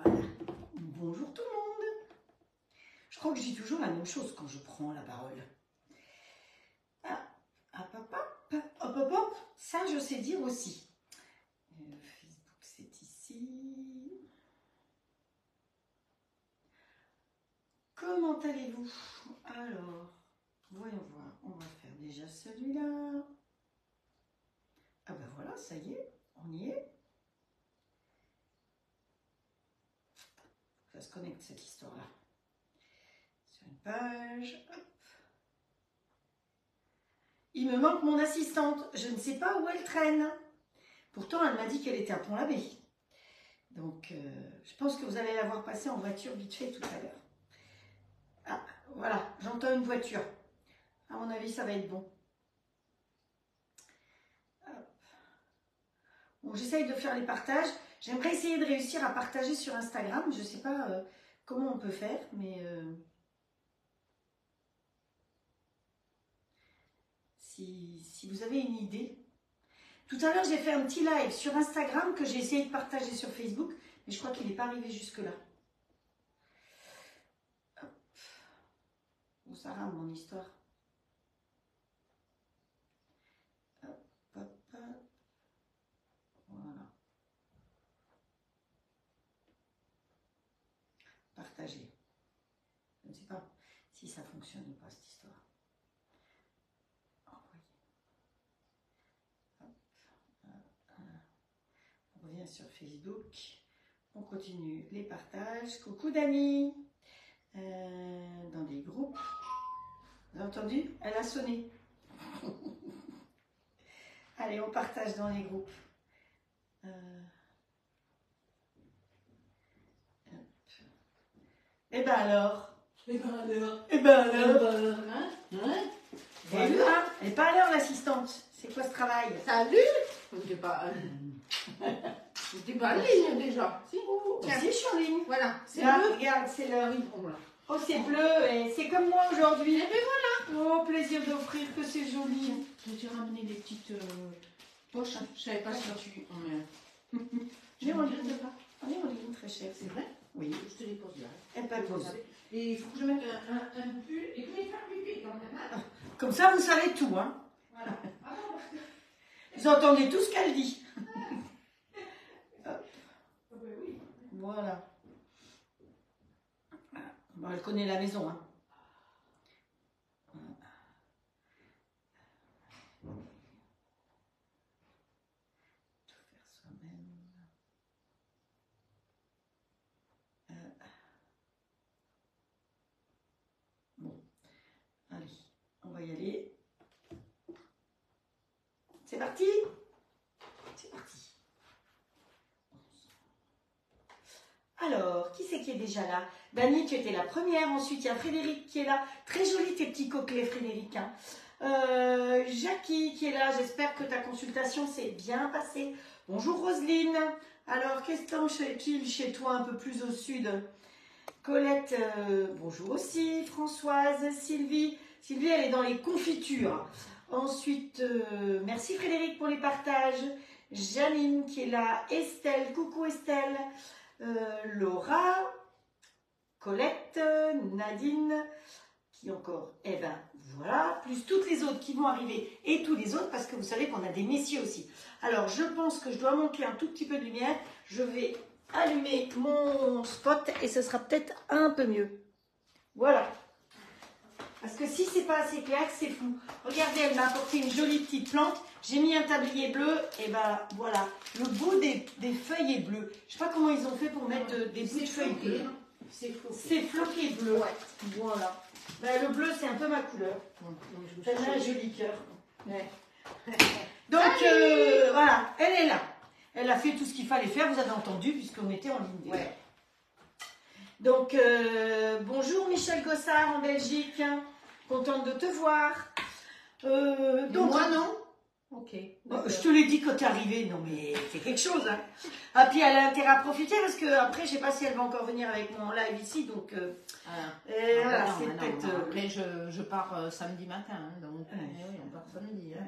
Voilà. Bonjour tout le monde. Je crois que je dis toujours la même chose quand je prends la parole. Ah, hop, hop, hop, hop, hop, hop. Ça, je sais dire aussi. Facebook, c'est ici. Comment allez-vous? Alors, voyons voir. On va faire déjà celui-là. Ah ben voilà, ça y est, on y est. Ça se connecte cette histoire-là. Sur une page. Hop. Il me manque mon assistante. Je ne sais pas où elle traîne. Pourtant, elle m'a dit qu'elle était à Pont-l'Abbé. Donc, je pense que vous allez la voir passer en voiture vite fait tout à l'heure. Ah, voilà, j'entends une voiture. À mon avis, ça va être bon. Bon, j'essaye de faire les partages. J'aimerais essayer de réussir à partager sur Instagram. Je ne sais pas comment on peut faire, mais si vous avez une idée. Tout à l'heure, j'ai fait un petit live sur Instagram que j'ai essayé de partager sur Facebook, mais je crois qu'il n'est pas arrivé jusque-là. Bon, ça rame mon histoire. Hop, hop, hop. Voilà. Partager. Je ne sais pas si ça fonctionne ou pas cette histoire. Envoyer. Hop, on revient sur Facebook. On continue les partages. Coucou Dani. Dans des groupes. Vous avez entendu? Elle a sonné. Allez, on partage dans les groupes. Eh ben alors. Eh ben alors. Eh ben alors. Hein? Hein? Elle n'est pas à l'heure l'assistante. C'est quoi ce travail? Salut. On n'était pas en ligne déjà. Si. Tiens, si, je suis en ligne. Voilà. C'est Là, bleu. regarde, c'est l'heure. Oui, bon, voilà. Oh, c'est bleu et c'est comme moi aujourd'hui. Et ben voilà. Oh, plaisir d'offrir, que c'est joli. Je t'ai ramené des petites poches. Je savais pas si tu en mets. J'ai mon ligne. On est en ligne très cher. C'est vrai? Oui. Je te les pose là. Elle pas pose. Et il faut que je mette un pull et que je vais faire pipi quand même. Comme ça, vous savez tout, hein. Voilà. Ah non, parce que... Vous entendez tout ce qu'elle dit. Ah ben oui. Voilà. Bon, elle connaît la maison, hein. Tout faire soi-même. Bon, allez, on va y aller. C'est parti? C'est parti. Alors, qui c'est qui est déjà là? Dani, tu étais la première. Ensuite, il y a Frédéric qui est là. Très joli tes petits coquelets, Frédéric. Hein. Jackie qui est là. J'espère que ta consultation s'est bien passée. Bonjour Roselyne. Alors, qu'est-ce qu'il chez toi un peu plus au sud? Colette, bonjour aussi. Françoise, Sylvie. Sylvie, elle est dans les confitures. Ensuite, merci Frédéric pour les partages. Janine qui est là. Estelle, coucou Estelle. Laura, Colette, Nadine, qui encore? Eh ben voilà, plus toutes les autres qui vont arriver et tous les autres parce que vous savez qu'on a des messieurs aussi. Alors je pense que je dois manquer un tout petit peu de lumière. Je vais allumer mon spot et ce sera peut-être un peu mieux. Voilà. Parce que si c'est pas assez clair, c'est flou. Regardez, elle m'a apporté une jolie petite plante. J'ai mis un tablier bleu, et ben voilà. Le bout des feuilles est bleu. Je sais pas comment ils ont fait pour mettre des bouts de feuilles bleues. C'est floqué. C'est floqué bleu. Ouais. Voilà. Ben, le bleu, c'est un peu ma couleur. Elle a un joli cœur. Ouais. Donc, voilà, elle est là. Elle a fait tout ce qu'il fallait faire, vous avez entendu, puisqu'on était en ligne. Ouais. Donc, bonjour Michel Gossard en Belgique. Contente de te voir. Donc, moi, non. Ok. je te l'ai dit quand tu es arrivée, non mais c'est quelque chose. Hein. Ah, puis elle a intérêt à profiter parce que après, je sais pas si elle va encore venir avec mon live ici. Donc, voilà, c'est peut-être. Après, je pars samedi matin. Hein, donc, oui, on part samedi. Hein,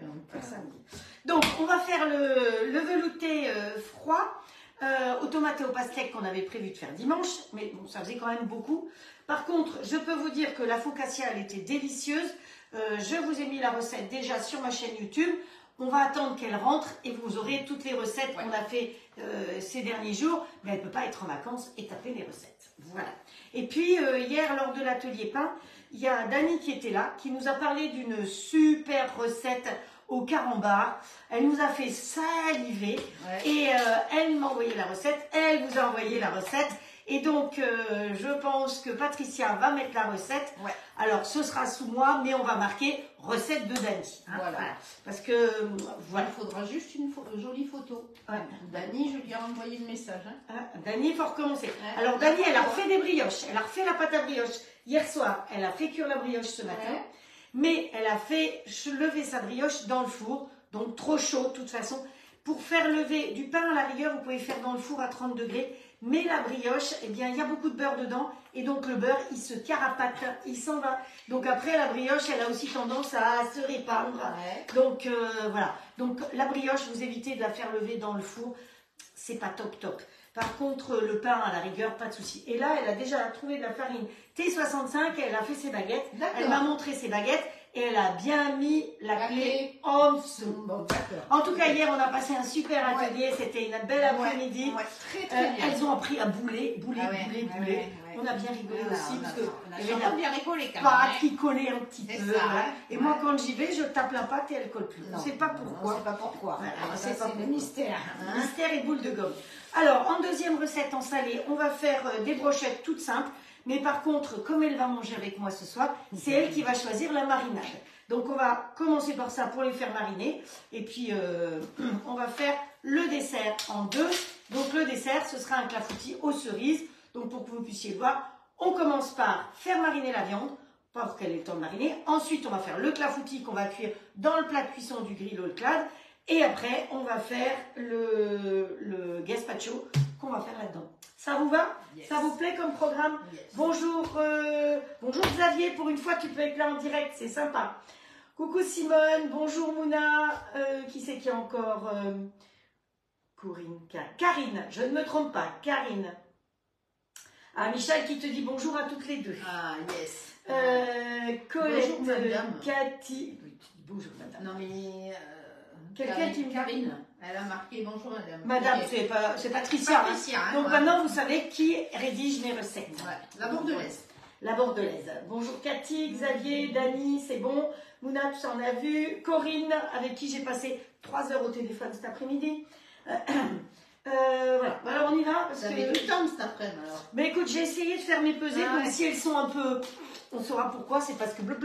Donc, on va faire le velouté froid. aux tomates et au pastèque qu'on avait prévu de faire dimanche, mais bon, ça faisait quand même beaucoup. Par contre, je peux vous dire que la focaccia, elle était délicieuse. Je vous ai mis la recette déjà sur ma chaîne YouTube. On va attendre qu'elle rentre et vous aurez toutes les recettes qu'on a fait ces derniers jours. Mais elle ne peut pas être en vacances et taper les recettes. Voilà. Et puis, hier, lors de l'atelier pain, il y a Dani qui était là, qui nous a parlé d'une super recette au carambar. Elle nous a fait saliver et elle m'a envoyé la recette. Elle vous a envoyé la recette. Et donc, je pense que Patricia va mettre la recette. Ouais. Alors, ce sera sous moi, mais on va marquer recette de Dani. Hein, voilà. Parce que, voilà. Il faudra juste une jolie photo. Ouais. Dani, je lui ai envoyé le message. Hein. Dani, il faut recommencer. Ouais. Alors, Dani, elle a refait des brioches. Elle a refait la pâte à brioche hier soir. Elle a fait cuire la brioche ce matin. Ouais. Mais elle a fait lever sa brioche dans le four. Donc, trop chaud, de toute façon. Pour faire lever du pain à la rigueur, vous pouvez faire dans le four à 30 degrés. Mais la brioche, eh bien, il y a beaucoup de beurre dedans. Et donc, le beurre, il se carapate, il s'en va. Donc, après, la brioche, elle a aussi tendance à se répandre. Ouais. Donc, voilà. Donc, la brioche, vous évitez de la faire lever dans le four. C'est pas top, top. Par contre, le pain, à la rigueur, pas de souci. Et là, elle a déjà trouvé de la farine T65. Elle a fait ses baguettes. Elle m'a montré ses baguettes. Et elle a bien mis la clé en dessous. Bon, en tout cas, hier, on a passé un super atelier. C'était une belle après-midi. Très, très bien. Elles ont appris à bouler. On a bien rigolé aussi. Parce que on a bien rigolé quand même. Pâte qui collait un petit peu. Ça, et moi, quand j'y vais, je tape la pâte et elle colle plus. On ne sait pas pourquoi. On ne sait pas pourquoi. Voilà, c'est le mystère. Mystère et boule de gomme. Alors, en deuxième recette en salé, on va faire des brochettes toutes simples. Mais par contre, comme elle va manger avec moi ce soir, c'est elle qui va choisir la marinade. Donc, on va commencer par ça pour les faire mariner. Et puis, on va faire le dessert en deux. Donc, le dessert, ce sera un clafoutis aux cerises. Donc, pour que vous puissiez le voir, on commence par faire mariner la viande, pas pour qu'elle ait le temps de mariner. Ensuite, on va faire le clafoutis qu'on va cuire dans le plat de cuisson du grill All-Clad. Et après, on va faire le gazpacho qu'on va faire là-dedans. Ça vous va? Yes. Ça vous plaît comme programme? Yes. Bonjour, bonjour Xavier, pour une fois tu peux être là en direct, c'est sympa. Coucou Simone, bonjour Mouna, qui c'est qui est encore Corinne, Karine, je ne me trompe pas, Karine. Ah, Michel qui te dit bonjour à toutes les deux. Ah, yes. Colette, bonjour, madame. Cathy. Oui, bonjour madame. Non mais... Quelqu'un qui me... Karine, elle a marqué bonjour madame. Madame, c'est Patricia. Patricia hein, donc maintenant, vous savez qui rédige mes recettes. Ouais, la bordelaise. La bordelaise. Bonjour Cathy, Xavier, Dani, c'est bon. Mouna, tout ça on a vu. Corinne, avec qui j'ai passé 3 heures au téléphone cet après-midi. Voilà, alors on y va. Vous avez du temps cet après-midi alors. Mais écoute, j'ai essayé de faire mes pesées, donc si elles sont un peu... On saura pourquoi, c'est parce que bleu.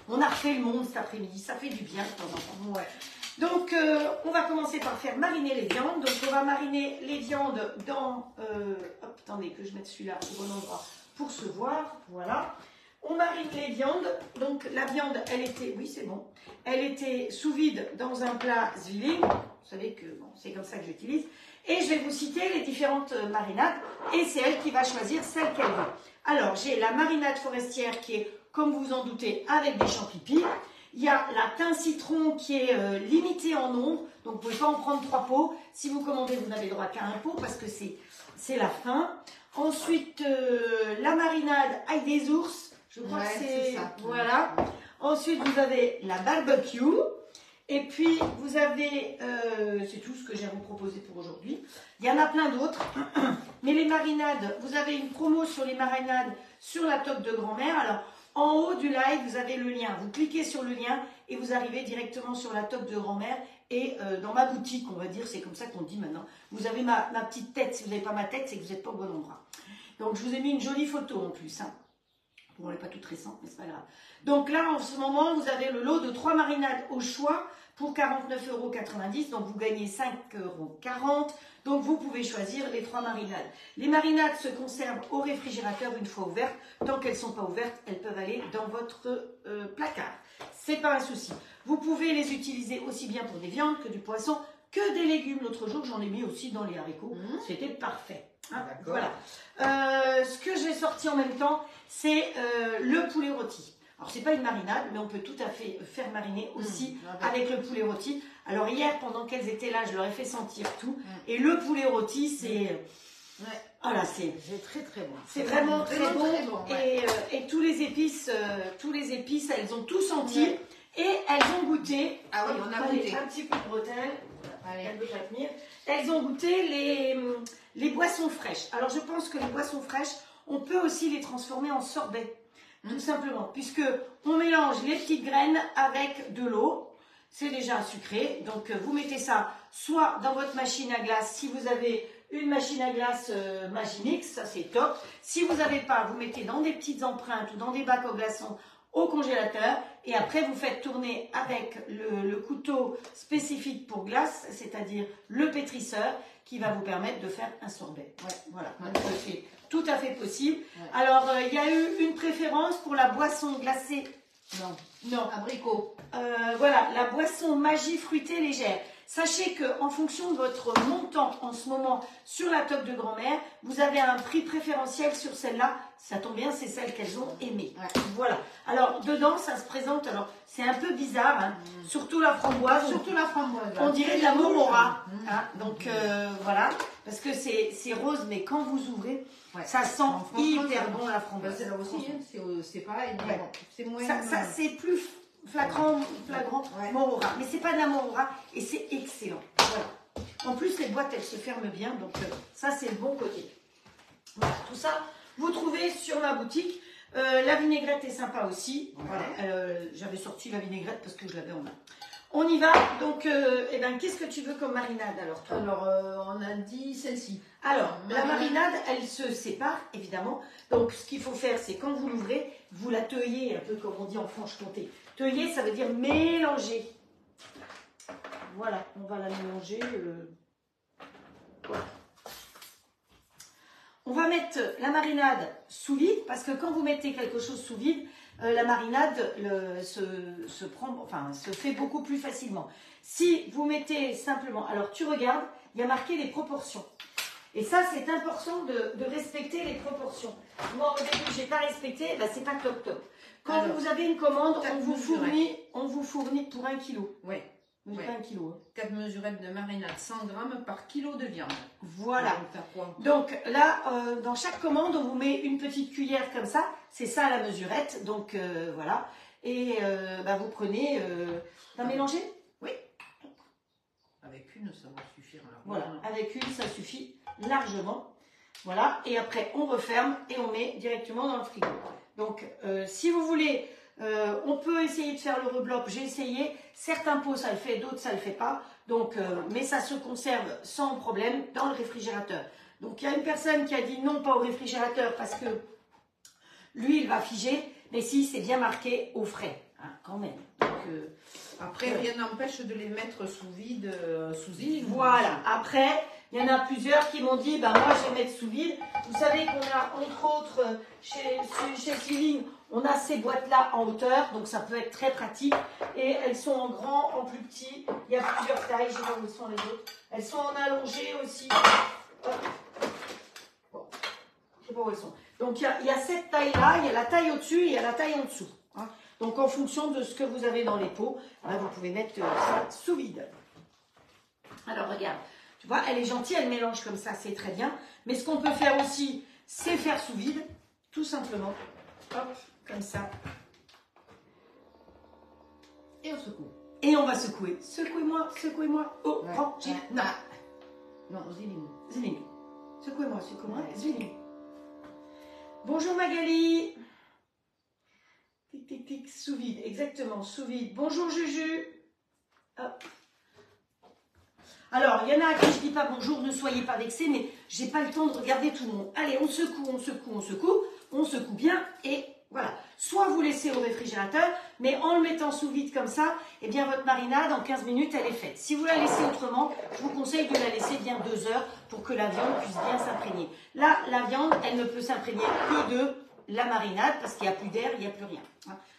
On a refait le monde cet après-midi, ça fait du bien de temps en temps. Ouais. Donc, on va commencer par faire mariner les viandes. Donc, on va mariner les viandes dans... hop, attendez, que je mette celui-là au bon endroit pour se voir. Voilà. On marine les viandes. Donc, la viande, elle était... Oui, c'est bon. Elle était sous vide dans un plat Zwilling. Vous savez que bon, c'est comme ça que j'utilise. Et je vais vous citer les différentes marinades. Et c'est elle qui va choisir celle qu'elle veut. Alors, j'ai la marinade forestière qui est, comme vous vous en doutez, avec des champignons. Il y a la thym citron qui est limitée en nombre. Donc, vous ne pouvez pas en prendre 3 pots. Si vous commandez, vous n'avez droit qu'à 1 pot parce que c'est la fin. Ensuite, la marinade ail des ours. Je crois que c'est ça. Voilà. Ensuite, vous avez la barbecue. Et puis, vous avez, c'est tout ce que j'ai à vous proposer pour aujourd'hui. Il y en a plein d'autres. Mais les marinades, vous avez une promo sur les marinades sur la top de grand-mère. Alors, en haut du live, vous avez le lien. Vous cliquez sur le lien et vous arrivez directement sur la top de grand-mère. Et dans ma boutique, on va dire, c'est comme ça qu'on dit maintenant. Vous avez ma petite tête. Si vous n'avez pas ma tête, c'est que vous n'êtes pas au bon endroit. Donc, je vous ai mis une jolie photo en plus. Hein. Bon, elle n'est pas toute récente, mais c'est pas grave. Donc là, en ce moment, vous avez le lot de 3 marinades au choix pour 49,90 €. Donc, vous gagnez 5,40 €. Donc, vous pouvez choisir les 3 marinades. Les marinades se conservent au réfrigérateur une fois ouvertes. Tant qu'elles ne sont pas ouvertes, elles peuvent aller dans votre placard. C'est pas un souci. Vous pouvez les utiliser aussi bien pour des viandes que du poisson, que des légumes. L'autre jour, j'en ai mis aussi dans les haricots. C'était parfait. Hein, voilà. Ce que j'ai sorti en même temps, c'est le poulet rôti. Alors, c'est pas une marinade, mais on peut tout à fait faire mariner aussi avec le poulet rôti. Alors, hier, pendant qu'elles étaient là, je leur ai fait sentir tout. Et le poulet rôti, c'est... Voilà, c'est très très bon. C'est vraiment très bon. Et tous les épices, elles ont tout senti. Et elles ont goûté. Ah oui, on a goûté. Un petit coup de bretelle. Elle veut pas tenir. Elles ont goûté les boissons fraîches. Alors, je pense que les boissons fraîches, on peut aussi les transformer en sorbet. Tout simplement. Puisque on mélange les petites graines avec de l'eau. C'est déjà sucré. Donc, vous mettez ça soit dans votre machine à glace, si vous avez une machine à glace Magimix, ça c'est top. Si vous n'avez pas, vous mettez dans des petites empreintes ou dans des bacs au glaçons au congélateur et après vous faites tourner avec le couteau spécifique pour glace, c'est-à-dire le pétrisseur qui va vous permettre de faire un sorbet. Voilà, donc c'est tout à fait possible. Alors, il y a eu une préférence pour la boisson glacée. Non, abricot. Voilà, la boisson Magie fruitée légère. Sachez qu'en fonction de votre montant en ce moment sur la toque de grand-mère, vous avez un prix préférentiel sur celle-là. Ça tombe bien, c'est celle qu'elles ont aimée. Voilà. Alors, dedans, ça se présente, alors c'est un peu bizarre, hein, surtout la framboise. On dirait de la morora. Donc, voilà, parce que c'est rose, mais quand vous ouvrez, ça sent hyper bon la framboise. C'est là aussi, c'est pareil, mais bon, c'est moins... Ça c'est plus... flagrant morora, mais c'est pas de la morora et c'est excellent. Voilà. En plus les boîtes elles se ferment bien, donc ça c'est le bon côté. Voilà, tout ça vous trouvez sur ma boutique. La vinaigrette est sympa aussi. Voilà. J'avais sorti la vinaigrette parce que je l'avais en main. On y va. Donc, qu'est-ce que tu veux comme marinade alors toi? Alors, on a dit celle-ci. Alors, la marinade, elle se sépare, évidemment. Donc, ce qu'il faut faire, c'est quand vous l'ouvrez, vous la teuillez, un peu comme on dit en Franche-Comté. Teuiller, ça veut dire mélanger. Voilà, on va la mélanger. Voilà. On va mettre la marinade sous vide, parce que quand vous mettez quelque chose sous vide, la marinade se fait beaucoup plus facilement. Si vous mettez simplement, alors tu regardes, il y a marqué les proportions. Et ça, c'est important de respecter les proportions. Moi, au début, je n'ai pas respecté, c'est pas top top. Quand alors, vous avez une commande, on vous fournit pour 1 kg. Oui. Pas 1 kg. 4 mesurettes de marinade, 100 g par kilo de viande. Voilà. Donc là, dans chaque commande, on vous met une petite cuillère comme ça. C'est ça la mesurette. Donc voilà. Et vous prenez... T'as mélangé? Oui. Avec une, ça va suffire. Alors. Voilà. Avec une, ça suffit largement. Voilà. Et après, on referme et on met directement dans le frigo. Donc, si vous voulez... on peut essayer de faire le rebloc, j'ai essayé, certains pots ça le fait, d'autres ça le fait pas, donc, mais ça se conserve sans problème dans le réfrigérateur. Donc il y a une personne qui a dit non pas au réfrigérateur parce que lui il va figer, mais si c'est bien marqué au frais, hein, quand même. Donc, après rien n'empêche de les mettre sous vide, sous vide. Voilà, après il y en a plusieurs qui m'ont dit, moi je vais mettre sous vide. Vous savez qu'on a entre autres chez Sliling, on a ces boîtes-là en hauteur, donc ça peut être très pratique. Et elles sont en grand, en plus petit. Il y a plusieurs tailles, je sais pas où sont les autres. Elles sont en allongé aussi. Bon, je sais pas où elles sont. Donc il y a cette taille-là, il y a la taille au-dessus et il y a la taille en dessous. Hein. Donc en fonction de ce que vous avez dans les pots, vous pouvez mettre ça sous vide. Alors regarde, tu vois, elle est gentille, elle mélange comme ça, c'est très bien. Mais ce qu'on peut faire aussi, c'est faire sous vide, tout simplement. Hop, comme ça. Et on secoue. Et on va secouer. Secouez-moi, secouez-moi. Oh, prends, non. Non, Zilling. Zilling. Secouez-moi, secouez-moi. Zilling. Bonjour Magali. Tic, tic, tic, sous vide. Exactement, sous vide. Bonjour Juju. Hop. Alors, il y en a à qui je dis pas bonjour, ne soyez pas vexés, mais j'ai pas le temps de regarder tout le monde. Allez, on secoue, on secoue, on secoue. On secoue bien et voilà. Soit vous laissez au réfrigérateur, mais en le mettant sous vide comme ça, eh bien votre marinade en 15 minutes elle est faite. Si vous la laissez autrement, je vous conseille de la laisser bien 2 heures pour que la viande puisse bien s'imprégner. Là, la viande, elle ne peut s'imprégner que de la marinade parce qu'il n'y a plus d'air, il n'y a plus rien.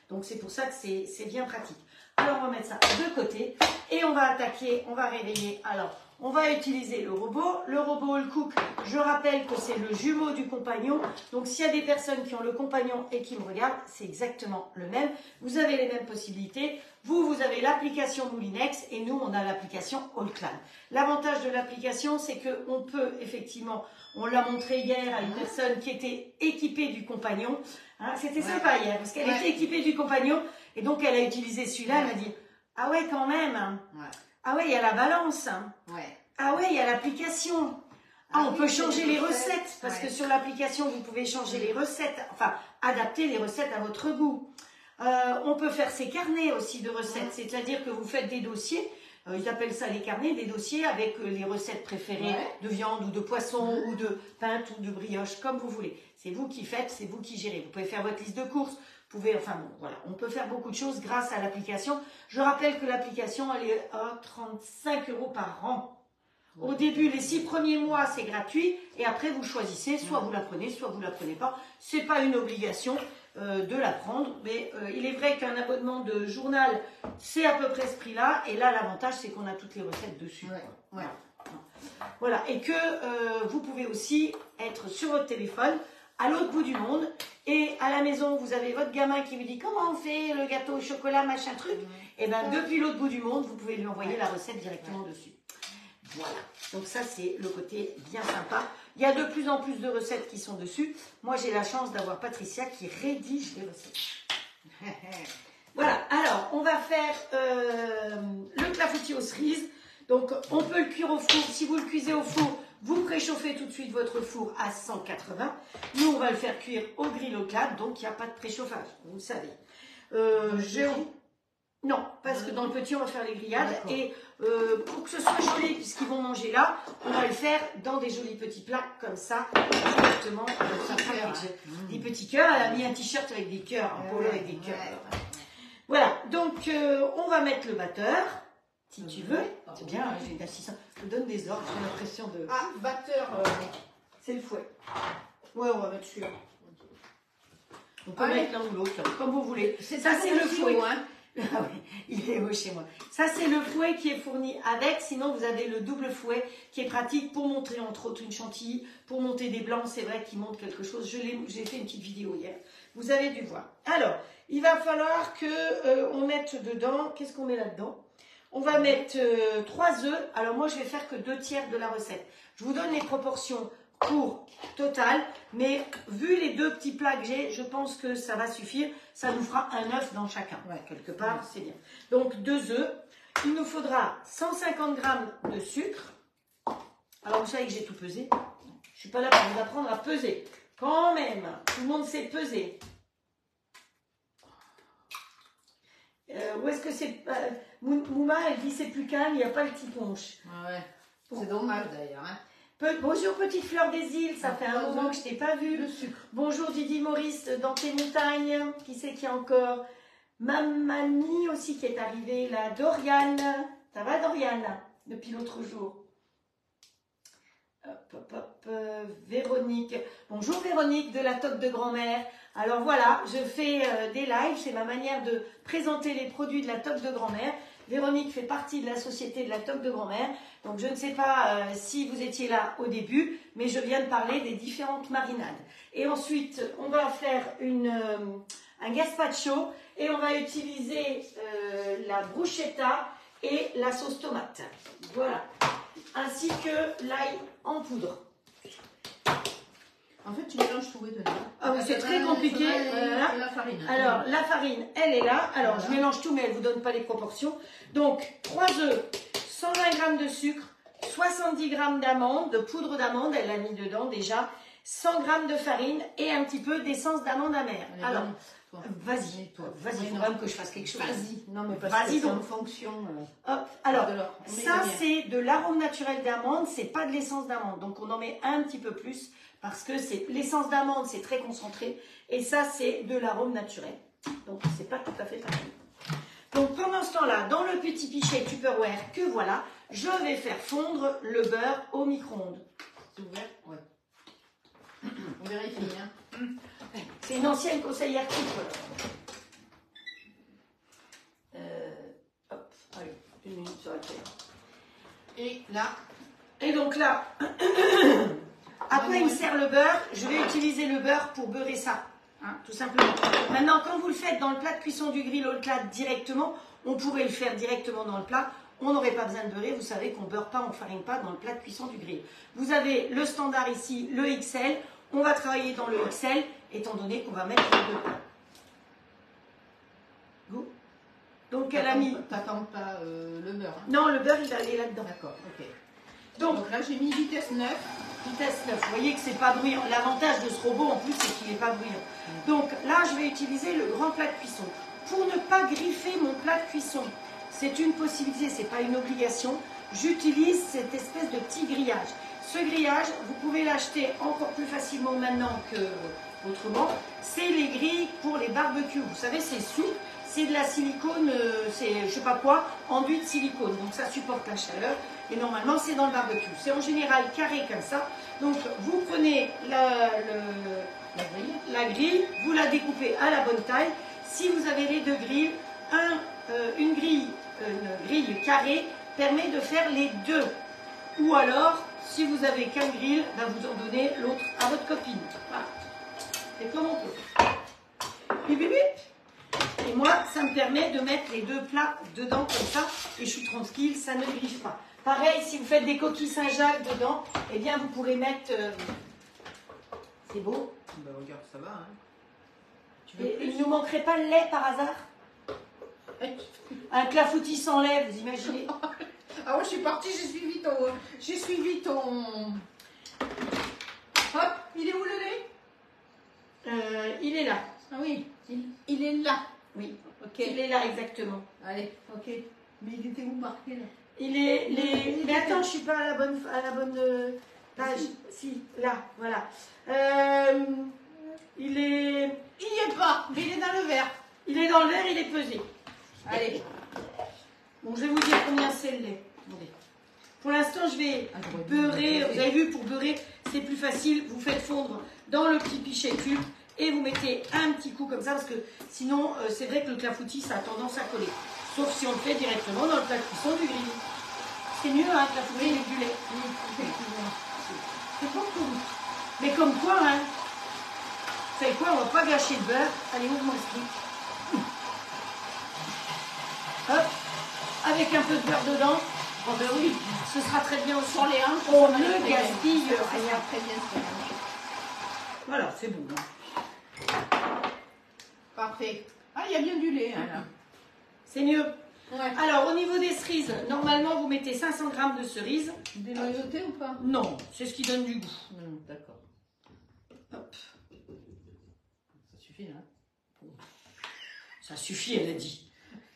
Donc c'est pour ça que c'est bien pratique. Alors on va mettre ça de côté et on va attaquer, on va réveiller. Alors on va utiliser le robot. Le robot All Cook, je rappelle que c'est le jumeau du compagnon. Donc, s'il y a des personnes qui ont le compagnon et qui me regardent, c'est exactement le même. Vous avez les mêmes possibilités. Vous avez l'application Moulinex et nous, on a l'application All Clan. L'avantage de l'application, c'est qu'on peut effectivement, on l'a montré hier à une personne qui était équipée du compagnon. Hein, c'était sympa hier, parce qu'elle était équipée du compagnon et donc elle a utilisé celui-là. Elle m'a dit, ah ouais, quand même. Ah ouais, il y a la balance. Ah ouais, il y a l'application. Ah, on peut changer les recettes, parce que sur l'application, vous pouvez changer les recettes, enfin, adapter les recettes à votre goût. On peut faire ses carnets aussi de recettes, c'est-à-dire que vous faites des dossiers, ils appellent ça les carnets, des dossiers avec les recettes préférées de viande ou de poisson ou de pinte ou de brioche, comme vous voulez. C'est vous qui faites, c'est vous qui gérez. Vous pouvez faire votre liste de courses, vous pouvez, enfin bon, voilà, on peut faire beaucoup de choses grâce à l'application. Je rappelle que l'application, elle est à 35 € par an. Au début, les 6 premiers mois, c'est gratuit, et après, vous choisissez, soit vous la prenez, soit vous la prenez pas. C'est pas une obligation de la prendre, mais il est vrai qu'un abonnement de journal, c'est à peu près ce prix-là, et là, l'avantage, c'est qu'on a toutes les recettes dessus. Voilà, et que vous pouvez aussi être sur votre téléphone, à l'autre bout du monde, et à la maison, vous avez votre gamin qui vous dit comment on fait le gâteau au chocolat, machin truc, et bien depuis l'autre bout du monde, vous pouvez lui envoyer la recette directement dessus. Voilà, donc ça c'est le côté bien sympa. Il y a de plus en plus de recettes qui sont dessus. Moi j'ai la chance d'avoir Patricia qui rédige les recettes. Voilà, alors on va faire le clafoutis aux cerises. Donc on peut le cuire au four. Si vous le cuisez au four, vous préchauffez tout de suite votre four à 180. Nous on va le faire cuire au grill au clad, donc il n'y a pas de préchauffage, vous le savez. Non, parce que dans le petit, on va faire les grillades. Et pour que ce soit joli, puisqu'ils vont manger là, on va le faire dans des jolis petits plats comme ça. Exactement. Des petits cœurs. Elle a mis un t-shirt avec des cœurs, un polo avec des cœurs. Voilà, donc on va mettre le batteur, si tu veux. C'est bien, j'ai une assistante. Je te donne des ordres, j'ai l'impression de... Ah, batteur, c'est le fouet. Ouais, on va mettre celui-là. On peut mettre l'un ou l'autre, comme vous voulez. Ça, c'est le fouet. Ah oui, il est beau chez moi. Ça, c'est le fouet qui est fourni avec. Sinon, vous avez le double fouet qui est pratique pour montrer, entre autres, une chantilly, pour monter des blancs. C'est vrai qu'il monte quelque chose. J'ai fait une petite vidéo hier. Vous avez dû voir. Alors, il va falloir que on mette dedans. Qu'est-ce qu'on met là-dedans? On va mettre 3 œufs. Alors, moi, je vais faire que 2/3 de la recette. Je vous donne les proportions pour total, mais vu les 2 petits plats que j'ai, je pense que ça va suffire. Ça nous fera un œuf dans chacun. Quelque part, c'est bien. Donc 2 œufs. Il nous faudra 150 g de sucre. Alors vous savez que j'ai tout pesé. Je suis pas là pour vous apprendre à peser. Quand même, tout le monde sait peser. Où est-ce que c'est Mouma, elle dit c'est plus calme, il n'y a pas le petit punch. C'est dommage d'ailleurs. Hein. Bonjour petite fleur des îles, ça fait un moment que je t'ai pas vu. Le sucre. Bonjour Didi Maurice dans tes montagnes. Qui c'est qui est encore? Mamie aussi qui est arrivée là. Doriane. Ça va Doriane? Depuis l'autre jour. Véronique. Bonjour Véronique de la toque de grand-mère. Alors voilà, je fais des lives, c'est ma manière de présenter les produits de la toque de grand-mère. Véronique fait partie de la société de la toque de grand-mère. Donc je ne sais pas si vous étiez là au début, mais je viens de parler des différentes marinades. Et ensuite, on va faire un gazpacho et on va utiliser la bruschetta et la sauce tomate. Voilà. Ainsi que l'ail en poudre. En fait, tu mélanges tout dedans. Ah oui, c'est très compliqué. La farine. Alors, la farine, elle est là. Alors, je mélange tout, mais elle ne vous donne pas les proportions. Donc, 3 œufs, 120 g de sucre, 70 g d'amandes, de poudre d'amande, elle l'a mis dedans déjà, 100 g de farine et un petit peu d'essence d'amande amère. Alors, vas-y, il faut quand même que je fasse quelque chose. Vas-y, non mais parce que c'est en fonction. Hop. Alors, ça c'est de l'arôme naturel d'amande, c'est pas de l'essence d'amande. Donc on en met un petit peu plus parce que c'est l'essence d'amande, c'est très concentré et ça c'est de l'arôme naturel. Donc c'est pas tout à fait pareil. Donc pendant ce temps-là, dans le petit pichet Tupperware que voilà, je vais faire fondre le beurre au micro-ondes. C'est ouvert? Ouais. On vérifie, hein. C'est une ancienne conseillère type. Hop, allez, 1 minute sur la terre. Et là. Et donc là, après il me sert le beurre, je vais utiliser le beurre pour beurrer ça, hein, tout simplement. Maintenant, quand vous le faites dans le plat de cuisson du grill au plat directement, on pourrait le faire directement dans le plat. On n'aurait pas besoin de beurrer, vous savez qu'on ne beurre pas, on ne farine pas dans le plat de cuisson du grill. Vous avez le standard ici, le XL. On va travailler dans le XL, étant donné qu'on va mettre les deux plats. Go. Donc elle a mis... T'attends pas le beurre, hein. Non, le beurre, il va aller là-dedans. D'accord, ok. Donc là, j'ai mis vitesse 9. Vitesse 9. Vous voyez que c'est pas bruyant. L'avantage de ce robot, en plus, c'est qu'il n'est pas bruyant. Donc là, je vais utiliser le grand plat de cuisson. Pour ne pas griffer mon plat de cuisson, c'est une possibilité, c'est pas une obligation. J'utilise cette espèce de petit grillage. Ce grillage, vous pouvez l'acheter encore plus facilement maintenant qu'autrement. C'est les grilles pour les barbecues. Vous savez, c'est souple, c'est de la silicone, c'est je sais pas quoi, enduit de silicone. Donc ça supporte la chaleur. Et normalement, c'est dans le barbecue. C'est en général carré comme ça. Donc vous prenez la grille, vous la découpez à la bonne taille. Si vous avez les deux grilles, une grille carrée permet de faire les deux. Ou alors, si vous avez qu'un grill, ben vous en donnez l'autre à votre copine. Voilà. C'est comme on peut. Bip, bip, bip. Et moi, ça me permet de mettre les deux plats dedans comme ça. Et je suis tranquille, ça ne griffe pas. Pareil, si vous faites des coquilles Saint-Jacques dedans, eh bien vous pourrez mettre... C'est beau. Ben regarde, ça va, hein. Il ne nous manquerait pas le lait par hasard? Un clafoutis sans lait, vous imaginez? Ah ouais, je suis partie, j'ai suivi ton... Hop, il est où le lait? Il est là. Ah oui, il est là. Oui, Ok. il est là exactement. Allez, ok. Mais il était où marqué là? Mais attends, je suis pas à la bonne page. Si, là, voilà. Il y est pas, mais il est dans le verre. Il est dans le verre, il est pesé. Allez. Bon, je vais vous dire combien c'est le lait. Attendez. Pour l'instant, je vais beurrer. Vous avez vu, pour beurrer, c'est plus facile. Vous faites fondre dans le petit pichet cube et vous mettez un petit coup comme ça parce que sinon, c'est vrai que le clafoutis, ça a tendance à coller. Sauf si on le fait directement dans le plat de cuisson du grill. C'est mieux, hein, clafoutis avec du lait. C'est pas cool. Mais comme quoi, hein. Vous savez quoi, on va pas gâcher le beurre. Allez, ouvre-moi ce truc. Hop, avec un peu de beurre dedans. Oh ben oui, ce sera très bien aussi. Sur les hanches, on ne gaspille rien. Très bien, voilà, c'est bon. Parfait. Ah, il y a bien du lait, hein, là. C'est mieux. Ouais. Alors, au niveau des cerises, normalement, vous mettez 500 g de cerises. Dénoyauté ou pas? Non, c'est ce qui donne du goût. D'accord. Hop. Ça suffit, là. Ça suffit, elle a dit.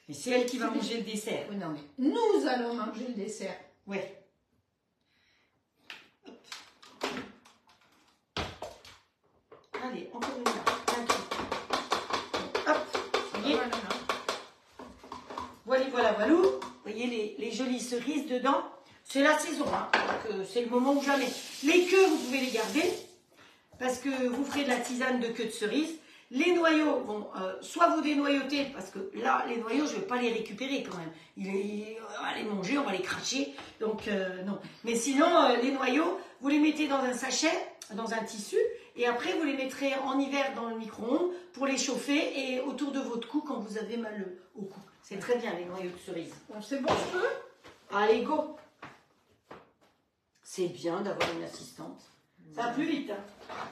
Et c'est elle qui va manger le dessert. Oui, non, mais nous allons manger le dessert. Ouais. Hop. Allez, encore une là. Hop. Vous voyez, voilà. Vous voyez les jolies cerises dedans. C'est la saison, hein. C'est le moment ou jamais. Les queues, vous pouvez les garder parce que vous ferez de la tisane de queue de cerise. Les noyaux, bon, soit vous dénoyautez, parce que là, les noyaux, je ne vais pas les récupérer quand même. On va les manger, on va les cracher, donc non. Mais sinon, les noyaux, vous les mettez dans un sachet, dans un tissu, et après, vous les mettrez en hiver dans le micro-ondes pour les chauffer et autour de votre cou quand vous avez mal au cou. C'est très bien, les noyaux de cerise. Bon, c'est bon, je peux? Allez, go! C'est bien d'avoir une assistante. Ça va plus vite, hein.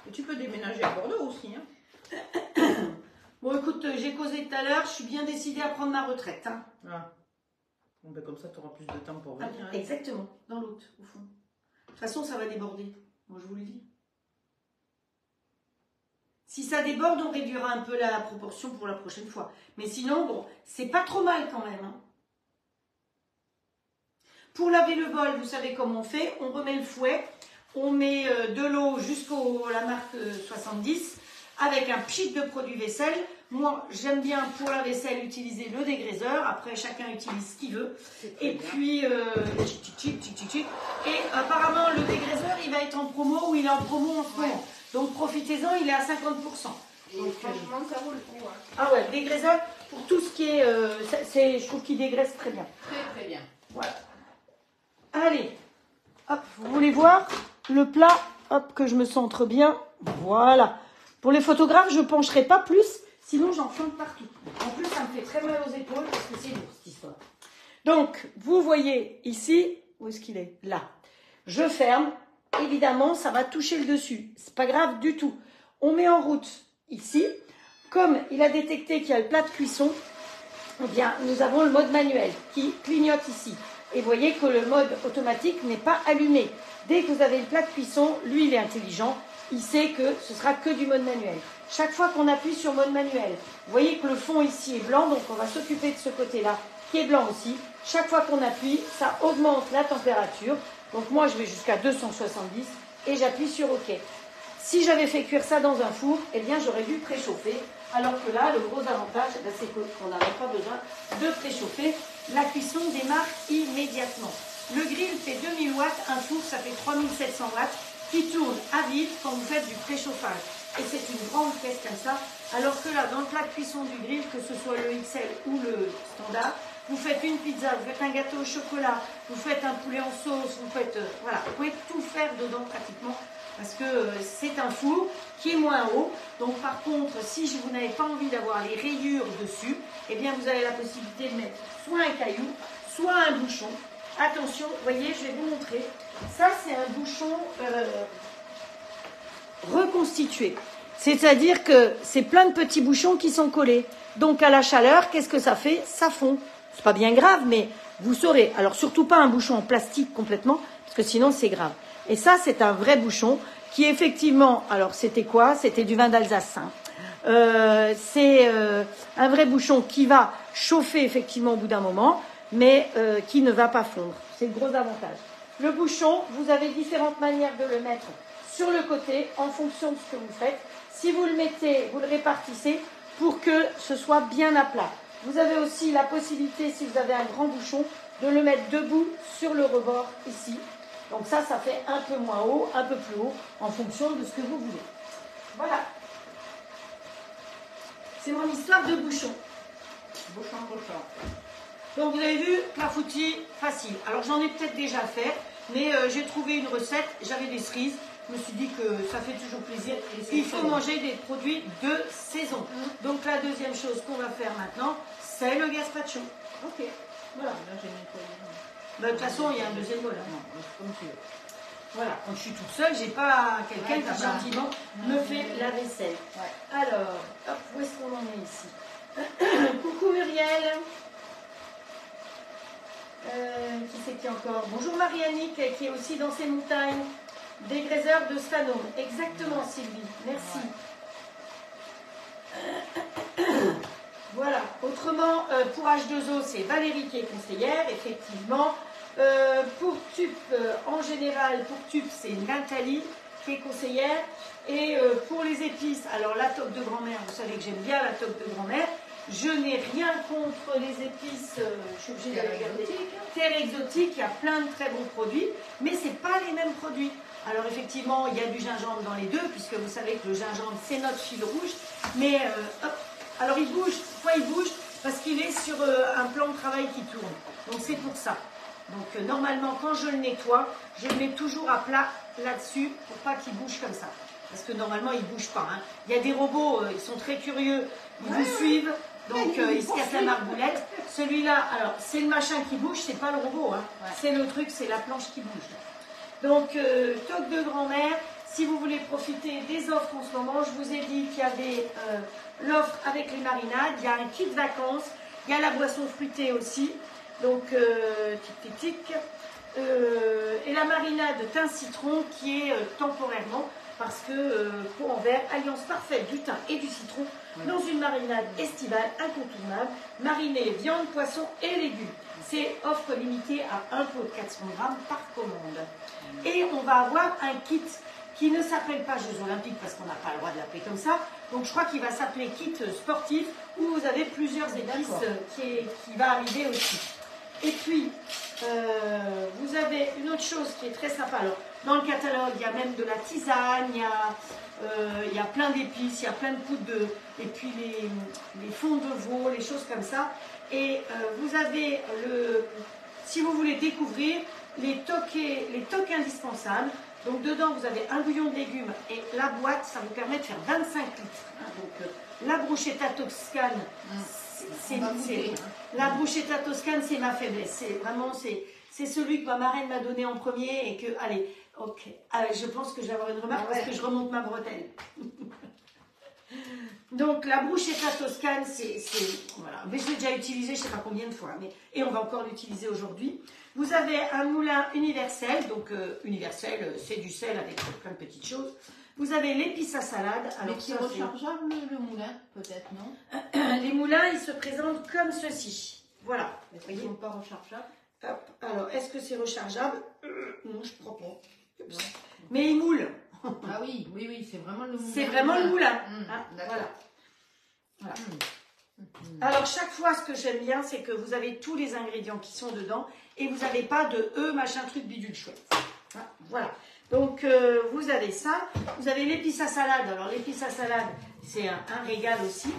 Et tu peux déménager à Bordeaux aussi, hein. Bon, écoute, j'ai causé tout à l'heure, je suis bien décidée à prendre ma retraite. Hein. Ah. Bon, ben, comme ça, tu auras plus de temps pour venir. Ah, exactement, dans l'autre, au fond. De toute façon, ça va déborder. Moi, je vous le dis. Si ça déborde, on réduira un peu la proportion pour la prochaine fois. Mais sinon, bon, c'est pas trop mal quand même. Hein. Pour laver le bol, vous savez comment on fait. On remet le fouet, on met de l'eau jusqu'à la marque 70 avec un pchit de produit vaisselle. Moi, j'aime bien pour la vaisselle utiliser le dégraisseur. Après, chacun utilise ce qu'il veut. Et puis, et apparemment, le dégraisseur, il va être en promo ou il est en promo en ce moment. Donc, profitez-en, il est à 50%. Donc, franchement, ça vaut le coup. Hein. Ah ouais, le dégraisseur, pour tout ce qui est... je trouve qu'il dégraisse très bien. Très, très bien. Voilà. Allez, hop, vous voulez voir le plat, hop, que je me centre bien. Voilà. Pour les photographes, je ne pencherai pas plus, sinon j'en flanque partout. En plus, ça me fait très mal aux épaules parce que c'est lourd cette histoire. Donc, vous voyez ici, où est-ce qu'il est? Là. Je ferme. Évidemment, ça va toucher le dessus. C'est pas grave du tout. On met en route ici. Comme il a détecté qu'il y a le plat de cuisson, eh bien, nous avons le mode manuel qui clignote ici. Et vous voyez que le mode automatique n'est pas allumé. Dès que vous avez le plat de cuisson, lui, il est intelligent. Il sait que ce sera que du mode manuel. Chaque fois qu'on appuie sur mode manuel, vous voyez que le fond ici est blanc, donc on va s'occuper de ce côté-là, qui est blanc aussi. Chaque fois qu'on appuie, ça augmente la température. Donc moi, je vais jusqu'à 270 et j'appuie sur OK. Si j'avais fait cuire ça dans un four, eh bien, j'aurais dû préchauffer. Alors que là, le gros avantage, c'est qu'on n'avait pas besoin de préchauffer. La cuisson démarre immédiatement. Le grill fait 2000 watts, un four, ça fait 3700 watts, qui tourne à vide quand vous faites du préchauffage. Et c'est une grande pièce comme ça. Alors que là, dans le plat de cuisson du grill, que ce soit le XL ou le standard, vous faites une pizza, vous faites un gâteau au chocolat, vous faites un poulet en sauce, vous faites, voilà, vous pouvez tout faire dedans pratiquement parce que c'est un four qui est moins haut. Donc par contre, si vous n'avez pas envie d'avoir les rayures dessus, eh bien vous avez la possibilité de mettre soit un caillou, soit un bouchon. Attention, vous voyez, je vais vous montrer. Ça, c'est un bouchon reconstitué. C'est-à-dire que c'est plein de petits bouchons qui sont collés. Donc à la chaleur, qu'est-ce que ça fait? Ça fond. C'est pas bien grave, mais vous saurez. Alors surtout pas un bouchon en plastique complètement, parce que sinon c'est grave. Et ça, c'est un vrai bouchon qui effectivement, alors c'était quoi? C'était du vin d'Alsace. C'est un vrai bouchon qui va chauffer effectivement au bout d'un moment, mais qui ne va pas fondre. C'est le gros avantage. Le bouchon, vous avez différentes manières de le mettre sur le côté en fonction de ce que vous faites. Si vous le mettez, vous le répartissez pour que ce soit bien à plat. Vous avez aussi la possibilité, si vous avez un grand bouchon, de le mettre debout sur le rebord ici. Donc ça fait un peu moins haut, un peu plus haut, en fonction de ce que vous voulez. Voilà. C'est mon histoire de bouchon. Bouchon. Donc vous avez vu, clafoutis, facile. Alors j'en ai peut-être déjà fait, mais j'ai trouvé une recette, j'avais des cerises. Je me suis dit que ça fait toujours plaisir. Il faut manger des produits de saison. Donc la deuxième chose qu'on va faire maintenant, c'est le gazpacho. Ok. Voilà. Là, j'ai mis quoi? De toute façon, il y a un deuxième bol. Non, comme tu veux. Voilà, quand je suis toute seule, j'ai pas quelqu'un qui gentiment me fait la vaisselle. Ouais. Alors, hop, où est-ce qu'on en est ici? Coucou Muriel. Qui c'est qui encore? Bonjour Marie-Annick, qui est aussi dans ces montagnes. Dégraisseur de Stanome. Exactement, Sylvie. Merci. Ouais. Voilà. Autrement, pour H2O, c'est Valérie qui est conseillère, effectivement. Pour TUP, en général, pour TUP, c'est Nathalie qui est conseillère. Et pour les épices, alors la toque de grand-mère, vous savez que j'aime bien la toque de grand-mère. Je n'ai rien contre les épices, je suis obligée de regarder. Terre exotique, il y a plein de très bons produits, mais ce n'est pas les mêmes produits. Alors effectivement, il y a du gingembre dans les deux, puisque vous savez que le gingembre, c'est notre fil rouge. Mais hop, alors il bouge. Pourquoi il bouge? Parce qu'il est sur un plan de travail qui tourne. Donc c'est pour ça. Donc normalement, quand je le nettoie, je le mets toujours à plat là-dessus, pour pas qu'il bouge comme ça. Parce que normalement, il ne bouge pas. Hein. Il y a des robots, ils sont très curieux, ils vous suivent. Donc ils se cassent la marboulette. Celui-là, alors c'est le machin qui bouge, c'est pas le robot. Hein. Ouais. C'est le truc, c'est la planche qui bouge. Donc toque de grand-mère, si vous voulez profiter des offres en ce moment, je vous ai dit qu'il y avait l'offre avec les marinades, il y a un kit vacances, il y a la boisson fruitée aussi. Donc tic. Et la marinade thym citron qui est temporairement, parce que pot en verre, alliance parfaite du thym et du citron dans une marinade estivale incontournable, marinée viande, poisson et légumes. C'est offre limitée à un pot de 400 grammes par commande. Et on va avoir un kit qui ne s'appelle pas Jeux Olympiques parce qu'on n'a pas le droit de l'appeler comme ça. Donc je crois qu'il va s'appeler kit sportif où vous avez plusieurs épices qui va arriver aussi. Et puis, vous avez une autre chose qui est très sympa. Alors, dans le catalogue, il y a même de la tisane, il y a plein d'épices, il y a plein de poudres et puis les fonds de veau, les choses comme ça. Et vous avez, si vous voulez découvrir, les toques indispensables. Donc dedans, vous avez un bouillon de légumes et la boîte, ça vous permet de faire 25 litres. Donc la bruschetta toscane, la bruschetta toscane, c'est ma faiblesse. C'est vraiment, c'est celui que ma marraine m'a donné en premier et que, allez, ok. Allez, je pense que je vais avoir une remarque parce que je remonte ma bretelle. Donc la bruschetta toscane, voilà. Mais je l'ai déjà utilisé, je ne sais pas combien de fois, et on va encore l'utiliser aujourd'hui. Vous avez un moulin universel, donc universel, c'est du sel avec plein de petites choses. Vous avez l'épice à salade. Alors mais qui est rechargeable le moulin, peut-être, non? Les moulins, ils se présentent comme ceci. Voilà. Est-ce qu'ils ne sont pas rechargeables? Hop. Alors, est-ce que c'est rechargeable? Non, je ne crois pas. Mais ils moulent. Ah oui, oui, oui, c'est vraiment le moulin. C'est vraiment le moulin. Voilà. Voilà. Alors, chaque fois, ce que j'aime bien, c'est que vous avez tous les ingrédients qui sont dedans et vous n'avez pas de machin, truc, bidule, chouette. Voilà. Donc, vous avez ça. Vous avez l'épice à salade. Alors, l'épice à salade, c'est un régal aussi.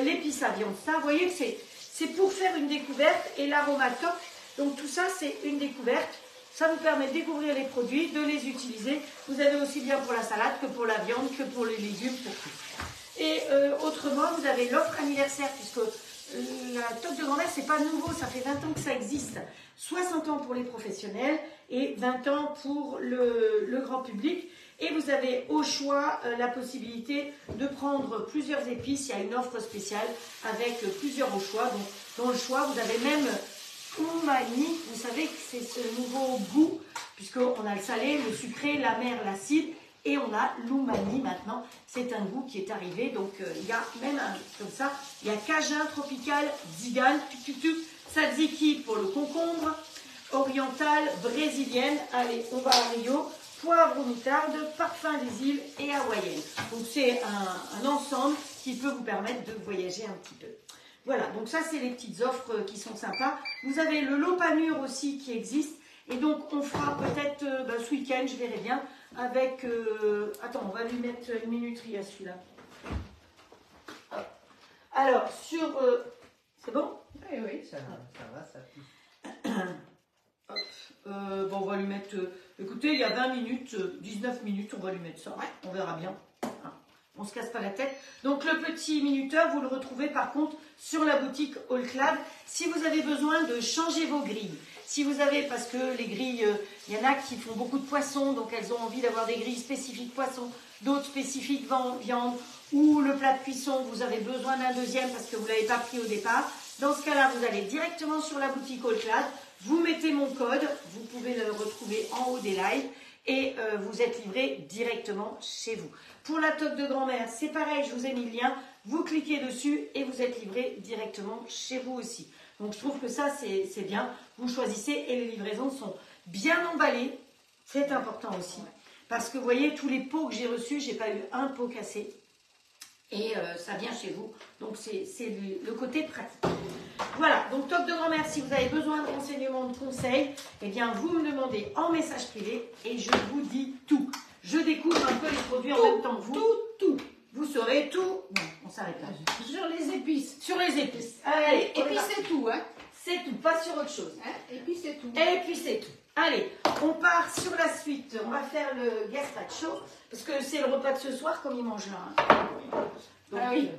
L'épice à viande, ça, vous voyez que c'est pour faire une découverte et l'aromatoc. Donc, tout ça, c'est une découverte. Ça vous permet de découvrir les produits, de les utiliser. Vous avez aussi bien pour la salade que pour la viande, que pour les légumes, pour tout. Et autrement, vous avez l'offre anniversaire, puisque la toque de grand-mère, c'est pas nouveau, ça fait 20 ans que ça existe. 60 ans pour les professionnels et 20 ans pour le grand public. Et vous avez au choix la possibilité de prendre plusieurs épices. Il y a une offre spéciale avec plusieurs au choix. Donc, dans le choix, vous avez même umami. Vous savez que c'est ce nouveau goût, puisqu'on a le salé, le sucré, l'amer, l'acide. Et on a l'umami maintenant, c'est un goût qui est arrivé, donc il y a même un comme ça, il y a cajun, tropical, zigane, tzatziki pour le concombre, oriental, brésilienne, allez on va à Rio, poivre ou moutarde, parfum des îles et hawaïenne. Donc c'est un ensemble qui peut vous permettre de voyager un petit peu. Voilà, donc ça c'est les petites offres qui sont sympas. Vous avez le lot panure aussi qui existe. Et donc, on fera peut-être ce week-end, je verrai bien, avec... attends, on va lui mettre une minuterie à celui-là. Alors, sur... c'est bon? Oui, oui, ça va, ça bon, on va lui mettre... écoutez, il y a 20 minutes, 19 minutes, on va lui mettre ça. Ouais, on verra bien. On ne se casse pas la tête. Donc, le petit minuteur, vous le retrouvez par contre sur la boutique All Clad. Si vous avez besoin de changer vos grilles, si vous avez, parce que les grilles, il y en a qui font beaucoup de poissons, donc elles ont envie d'avoir des grilles spécifiques poissons, d'autres spécifiques viande, ou le plat de cuisson, vous avez besoin d'un deuxième parce que vous ne l'avez pas pris au départ. Dans ce cas-là, vous allez directement sur la boutique All Clad, vous mettez mon code, vous pouvez le retrouver en haut des lives, et vous êtes livré directement chez vous. Pour la toque de grand-mère, c'est pareil, je vous ai mis le lien, vous cliquez dessus et vous êtes livré directement chez vous aussi. Donc je trouve que ça c'est bien, vous choisissez et les livraisons sont bien emballées, c'est important aussi. Parce que vous voyez, tous les pots que j'ai reçus, j'ai pas eu un pot cassé et ça vient chez vous, donc c'est le côté pratique. Voilà, donc toque de grand-mère, si vous avez besoin de renseignements, de conseils, eh bien vous me demandez en message privé et je vous dis tout. Je découvre un peu les produits en même temps que vous. Tout. Vous saurez tout. Bon, on s'arrête là. Sur les épices. Sur les épices. Allez, et puis c'est tout, hein. C'est tout, pas sur autre chose. Hein, et puis c'est tout. Et puis c'est tout. Allez, on part sur la suite. On va faire le gazpacho, parce que c'est le repas de ce soir comme il mange là. Hein. Donc, ah oui.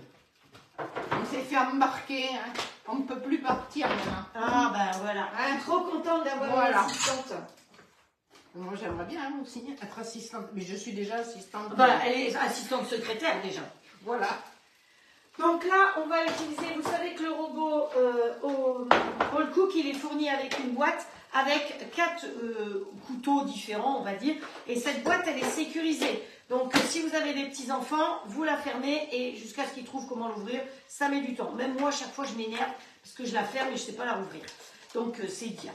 On s'est fait embarquer, hein. On ne peut plus partir maintenant. Ah ben voilà. Hein? Trop contente d'avoir une assistante. Moi j'aimerais bien aussi être assistante, mais je suis déjà assistante. Voilà, elle est assistante secrétaire déjà. Voilà. Donc là, on va utiliser, vous savez que le robot All Cook, il est fourni avec une boîte avec 4 couteaux différents, on va dire. Et cette boîte, elle est sécurisée. Donc si vous avez des petits-enfants, vous la fermez et jusqu'à ce qu'ils trouvent comment l'ouvrir, ça met du temps. Même moi, chaque fois, je m'énerve parce que je la ferme et je ne sais pas la rouvrir. Donc c'est bien.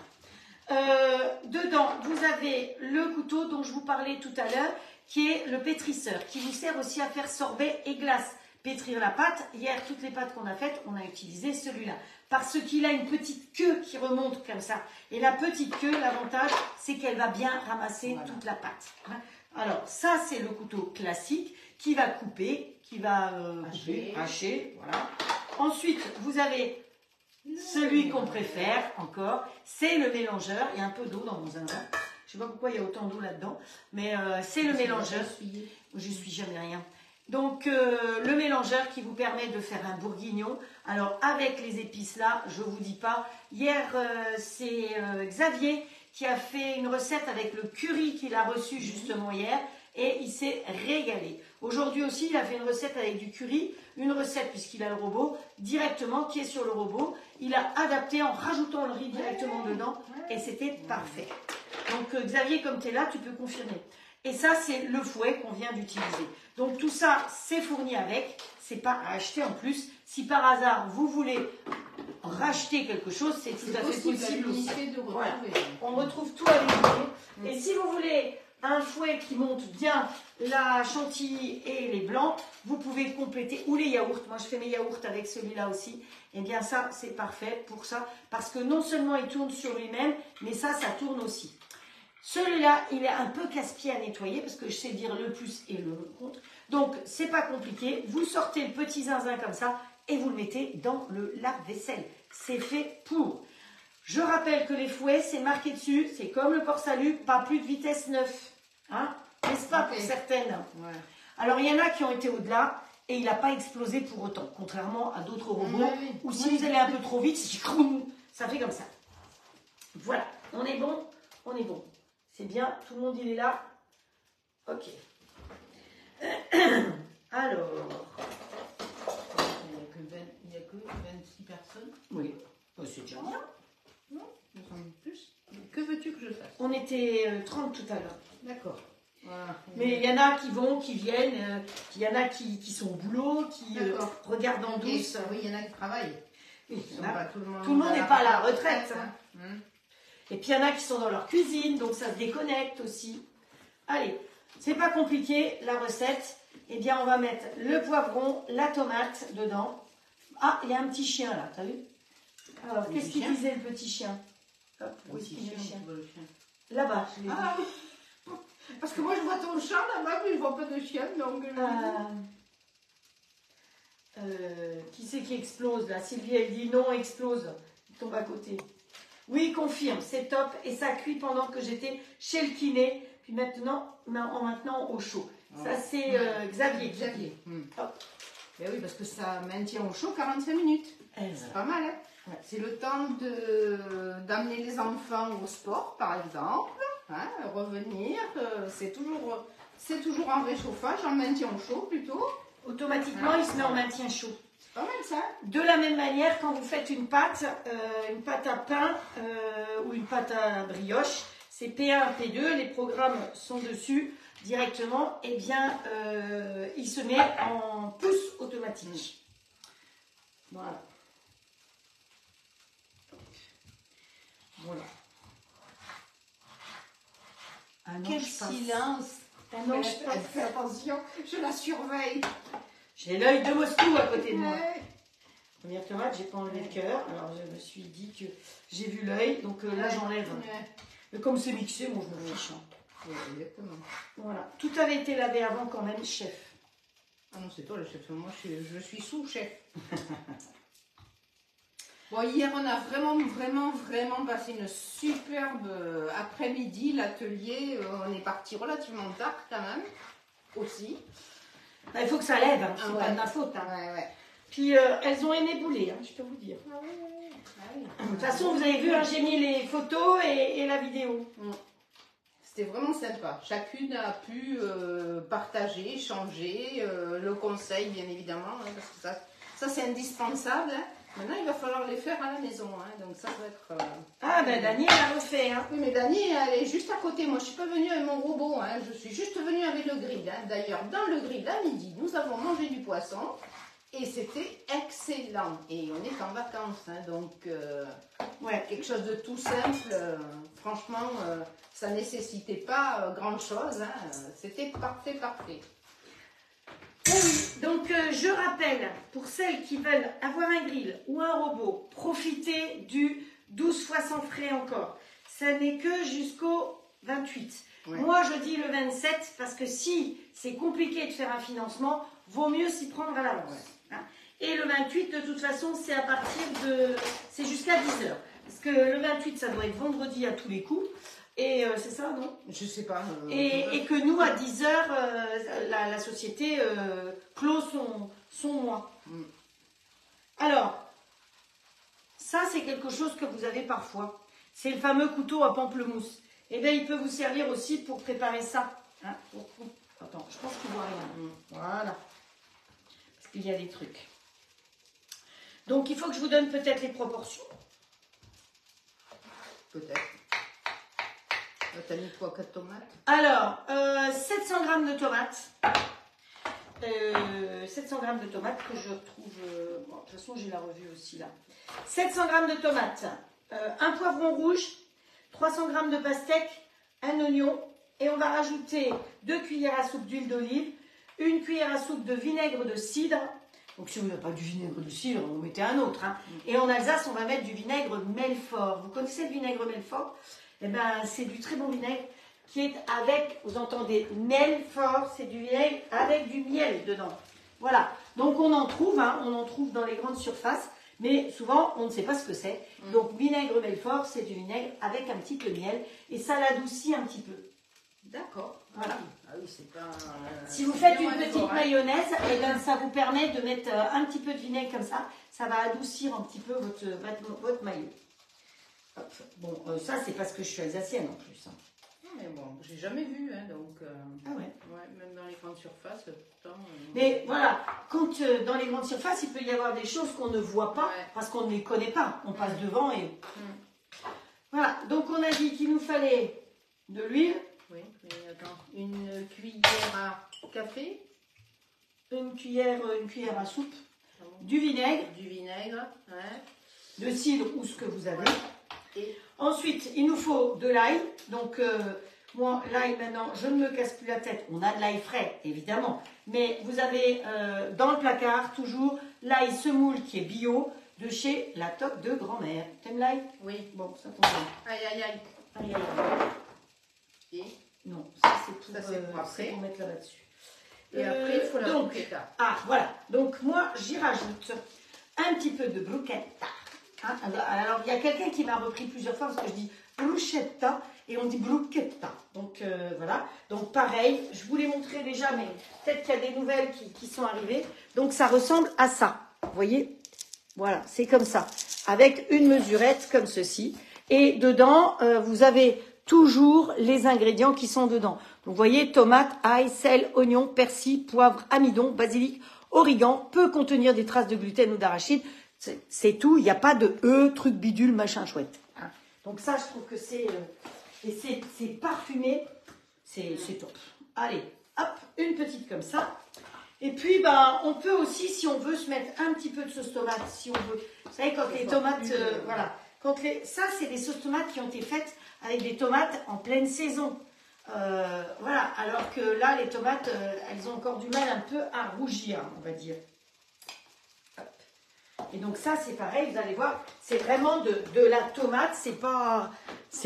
Dedans, vous avez le couteau dont je vous parlais tout à l'heure, qui est le pétrisseur, qui vous sert aussi à faire sorbet et glace. Pétrir la pâte, hier, toutes les pâtes qu'on a faites, on a utilisé celui-là. Parce qu'il a une petite queue qui remonte comme ça. Et la petite queue, l'avantage, c'est qu'elle va bien ramasser toute la pâte. Alors, ça, c'est le couteau classique qui va couper, qui va hacher. Voilà. Ensuite, vous avez Celui qu'on préfère encore, c'est le mélangeur. Il y a un peu d'eau dans mon zinzin. Je ne sais pas pourquoi il y a autant d'eau là-dedans, mais c'est le mélangeur. Je ne suis jamais rien. Donc, le mélangeur qui vous permet de faire un bourguignon. Alors, avec les épices là, je ne vous dis pas. Hier, c'est Xavier qui a fait une recette avec le curry qu'il a reçu justement hier. Et il s'est régalé. Aujourd'hui aussi, il a fait une recette avec du curry. Une recette, puisqu'il a le robot, directement, qui est sur le robot. Il a adapté en rajoutant le riz directement dedans. Et c'était parfait. Donc, Xavier, comme tu es là, tu peux confirmer. Et ça, c'est le fouet qu'on vient d'utiliser. Donc, tout ça, c'est fourni avec. C'est pas à acheter en plus. Si par hasard, vous voulez racheter quelque chose, c'est tout à fait possible aussi. Voilà. On retrouve tout avec vous. Et si vous voulez un fouet qui monte bien la chantilly et les blancs, vous pouvez compléter, ou les yaourts. Moi, je fais mes yaourts avec celui-là aussi. Et bien ça, c'est parfait pour ça. Parce que non seulement il tourne sur lui-même, mais ça tourne aussi. Celui-là, il est un peu casse-pied à nettoyer parce que je sais dire le plus et le contre. Donc, c'est pas compliqué. Vous sortez le petit zinzin comme ça et vous le mettez dans le lave-vaisselle. C'est fait pour. Je rappelle que les fouets, c'est marqué dessus. C'est comme le port-salut, pas plus de vitesse 9. Hein? N'est-ce pas pour certaines? Ouais. Alors, il y en a qui ont été au-delà et il n'a pas explosé pour autant. Contrairement à d'autres robots. Ou si vous allez un peu trop vite, ça fait comme ça. Voilà. On est bon? On est bon. C'est bien, tout le monde il est là. Ok. Alors. Il n'y a que 26 personnes. Oui. Oh, c'est déjà bien. Non, il me semble plus. Que veux-tu que je fasse? On était 30 tout à l'heure. D'accord. Voilà. Mais il y en a qui vont, qui viennent. Il y en a qui sont au boulot, qui regardent en douce. Oui, il y en a qui travaillent. Oui, tout le monde n'est pas à la retraite. Hein. Et puis il y en a qui sont dans leur cuisine, donc ça se déconnecte aussi. Allez, c'est pas compliqué la recette. Eh bien, on va mettre le poivron, la tomate dedans. Ah, il y a un petit chien là, t'as vu? Alors, qu'est-ce qu'il disait le petit chien? Hop, où est-ce qu'il est le chien? Là-bas, je l'ai vu. Ah oui. Parce que moi je vois ton chat là-bas, mais je vois pas de chien, donc. Qui c'est qui explose là? Sylvie, elle dit non, explose. Il tombe à côté. Oui, confirme, c'est top. Et ça cuit pendant que j'étais chez le kiné. Puis maintenant au chaud. Ça, c'est Xavier. Xavier. Hop. Et oui, parce que ça maintient au chaud 45 minutes. C'est pas mal, hein? Ouais. C'est le temps d'amener les enfants au sport, par exemple. Hein, revenir. C'est toujours en réchauffage, en maintien au chaud plutôt. Automatiquement, il se met en maintien chaud. Pas mal ça. De la même manière, quand vous faites une pâte à pain ou une pâte à brioche, c'est P1, P2, les programmes sont dessus directement, et bien il se met en pouce automatique. Voilà. Voilà. Quel silence. Non, je fais attention, je la surveille. J'ai l'œil de Moscou à côté de moi. Première tomate, j'ai pas enlevé le cœur. Alors je me suis dit que j'ai vu l'œil, donc là j'enlève. Mais comme c'est mixé, moi je me fiche. Exactement. Voilà. Tout avait été lavé avant quand même, chef. Ah non, c'est toi le chef. Moi je suis sous-chef. Bon, hier on a vraiment passé une superbe après-midi. L'atelier, on est parti relativement tard quand même. Aussi. Il faut que ça lève, hein. C'est pas de ma faute. Hein. Ouais. Puis elles ont aimé bouler, hein, je peux vous dire. De toute façon, vous avez vu, hein, j'ai mis les photos et la vidéo. C'était vraiment sympa. Chacune a pu partager, échanger, le conseil bien évidemment, hein, parce que ça c'est indispensable. Hein. Maintenant, il va falloir les faire à la maison, hein, donc ça va être... Ah ben Dani, elle a refait. Hein. Oui, mais Dani, elle est juste à côté. Moi, je ne suis pas venue avec mon robot, hein. Je suis juste venue avec le grill. Hein. D'ailleurs, dans le grill, à midi, nous avons mangé du poisson et c'était excellent. Et on est en vacances, hein, donc quelque chose de tout simple. Franchement, ça ne nécessitait pas grand-chose. Hein. C'était parfait. Oui, donc je rappelle, pour celles qui veulent avoir un grill ou un robot, profitez du 12 fois sans frais encore. Ça n'est que jusqu'au 28. Ouais. Moi, je dis le 27 parce que si c'est compliqué de faire un financement, vaut mieux s'y prendre à l'avance. Ouais. Hein. Et le 28, de toute façon, c'est à partir jusqu'à 10h. Parce que le 28, ça doit être vendredi à tous les coups. Et c'est ça, non? Je sais pas. Et que nous, à 10h, la société clôt son mois. Alors, ça, c'est quelque chose que vous avez parfois. C'est le fameux couteau à pamplemousse. Eh bien, il peut vous servir aussi pour préparer ça. Hein, Attends, je pense qu'il ne voit rien. Voilà. Parce qu'il y a des trucs. Donc, il faut que je vous donne peut-être les proportions. Peut-être. T'as mis quoi, 4 tomates? Alors, 700 g de tomates. 700 g de tomates que je retrouve... bon, de toute façon, j'ai la revue aussi là. 700 g de tomates. Un poivron rouge. 300 g de pastèque. Un oignon. Et on va rajouter 2 cuillères à soupe d'huile d'olive. 1 cuillère à soupe de vinaigre de cidre. Donc, si vous n'avez pas du vinaigre de cidre, vous mettez un autre. Hein. Et en Alsace, on va mettre du vinaigre Melfort. Vous connaissez le vinaigre Melfort? Eh bien, c'est du très bon vinaigre qui est avec, vous entendez, Melfort, c'est du vinaigre avec du miel dedans. Voilà. Donc, on en trouve dans les grandes surfaces, mais souvent, on ne sait pas ce que c'est. Donc, vinaigre Melfort, c'est du vinaigre avec un petit peu de miel et ça l'adoucit un petit peu. D'accord. Voilà. Ah oui, c'est pas... Si vous faites une petite mayonnaise, eh bien, ça vous permet de mettre un petit peu de vinaigre comme ça. Ça va adoucir un petit peu votre mayo. Hop. Bon, ça, c'est parce que je suis alsacienne en plus. Hein. Mais bon, j'ai jamais vu, hein, donc... Ah ouais. Ouais, même dans les grandes surfaces, pourtant... Mais voilà, quand dans les grandes surfaces, il peut y avoir des choses qu'on ne voit pas parce qu'on ne les connaît pas. On passe devant et... Voilà, donc on a dit qu'il nous fallait de l'huile. Oui, mais attends, une cuillère à café. Une cuillère à soupe. Du vinaigre. Du vinaigre, ouais. De cidre ou ce que vous avez. Et ensuite, il nous faut de l'ail. Donc, moi, l'ail, maintenant, je ne me casse plus la tête. On a de l'ail frais, évidemment. Mais vous avez dans le placard, toujours, l'ail semoule qui est bio de chez La Toque de Grand-Mère. T'aimes l'ail? oui. Bon, ça tombe bien. Aïe, aïe, aïe. Aïe, aïe, aïe. Et non, ça c'est pour mettre là-dessus. Et après, il faut la donc, bruschetta. Ah, voilà. Donc, moi, j'y rajoute un petit peu de bruschetta. Hein, alors, il y a quelqu'un qui m'a repris plusieurs fois parce que je dis bruschetta et on dit bruschetta. Donc, voilà. Donc, pareil, je vous l'ai montré déjà, mais peut-être qu'il y a des nouvelles qui sont arrivées. Donc, ça ressemble à ça. Vous voyez? Voilà, c'est comme ça. Avec une mesurette comme ceci. Et dedans, vous avez toujours les ingrédients qui sont dedans. Donc, vous voyez, tomate, ail, sel, oignon, persil, poivre, amidon, basilic, origan, peut contenir des traces de gluten ou d'arachide. C'est tout, il n'y a pas de truc bidule, machin chouette. Hein. Donc ça, je trouve que c'est parfumé, c'est top. Allez, hop, une petite comme ça. Et puis, ben, on peut aussi, si on veut, se mettre un petit peu de sauce tomate, si on veut. Vous savez, quand les tomates, voilà. Ça, c'est des sauces tomates qui ont été faites avec des tomates en pleine saison. Voilà, alors que là, les tomates, elles ont encore du mal un peu à rougir, on va dire. Hop. Et donc ça, c'est pareil, vous allez voir, c'est vraiment de la tomate, c'est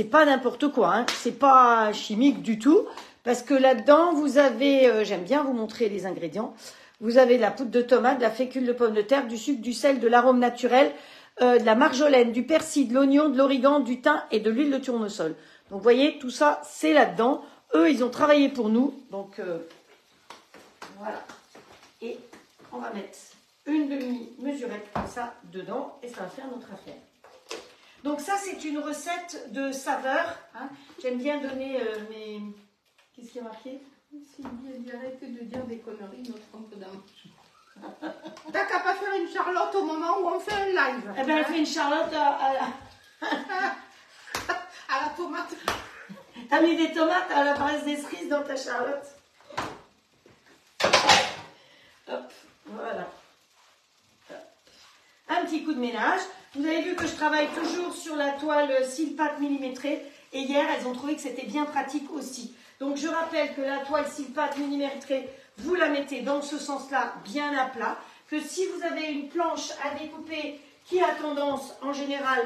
pas n'importe quoi, hein, c'est pas chimique du tout, parce que là-dedans, vous avez, j'aime bien vous montrer les ingrédients, vous avez de la poudre de tomate, de la fécule de pomme de terre, du sucre, du sel, de l'arôme naturel, de la marjolaine, du persil, de l'oignon, de l'origan, du thym et de l'huile de tournesol. Donc, vous voyez, tout ça, c'est là-dedans. Eux, ils ont travaillé pour nous. Donc, voilà. Et on va mettre une demi-mesurette comme ça dedans et ça va faire notre affaire. Donc, ça, c'est une recette de saveur. Hein. J'aime bien donner mes... Qu'est-ce qui est marqué? Sylvie, arrêtez de dire des conneries, notre trompe d'âme. T'as qu'à pas faire une charlotte au moment où on fait un live. Eh bien, elle fait une charlotte à la tomate. T'as mis des tomates à la base des cerises dans ta charlotte. Hop, voilà. Hop. Un petit coup de ménage. Vous avez vu que je travaille toujours sur la toile Silpat millimétrée. Et hier, elles ont trouvé que c'était bien pratique aussi. Donc, je rappelle que la toile Silpat millimétrée, vous la mettez dans ce sens-là, bien à plat. Que si vous avez une planche à découper qui a tendance, en général,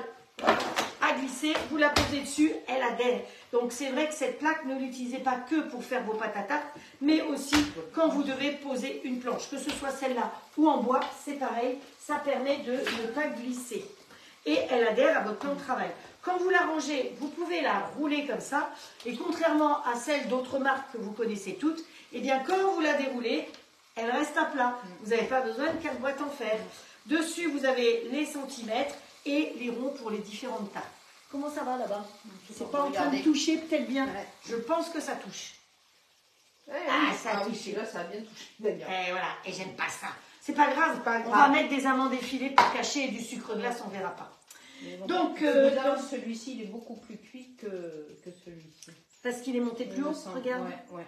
à glisser, vous la posez dessus, elle adhère. Donc, c'est vrai que cette plaque, ne l'utilisez pas que pour faire vos pâtes à tarte, mais aussi quand vous devez poser une planche. Que ce soit celle-là ou en bois, c'est pareil, ça permet de ne pas glisser. et elle adhère à votre plan de travail. Quand vous la rangez, vous pouvez la rouler comme ça, et contrairement à celle d'autres marques que vous connaissez toutes, eh bien quand vous la déroulez, elle reste à plat. Vous n'avez pas besoin de 4 boîtes en fer. Dessus, vous avez les centimètres et les ronds pour les différentes tailles. Comment ça va là-bas? C'est pas en train de toucher peut-être bien. Ouais. Je pense que ça touche. Ça a touché, là, ça a bien touché d'ailleurs. Et voilà, et j'aime pas ça. C'est pas grave, pas on grave. va mettre des amandes effilées pour cacher et du sucre glace, on verra pas. Donc, celui-ci, il est beaucoup plus cuit que celui-ci. parce qu'il est monté plus haut, regarde. Ouais.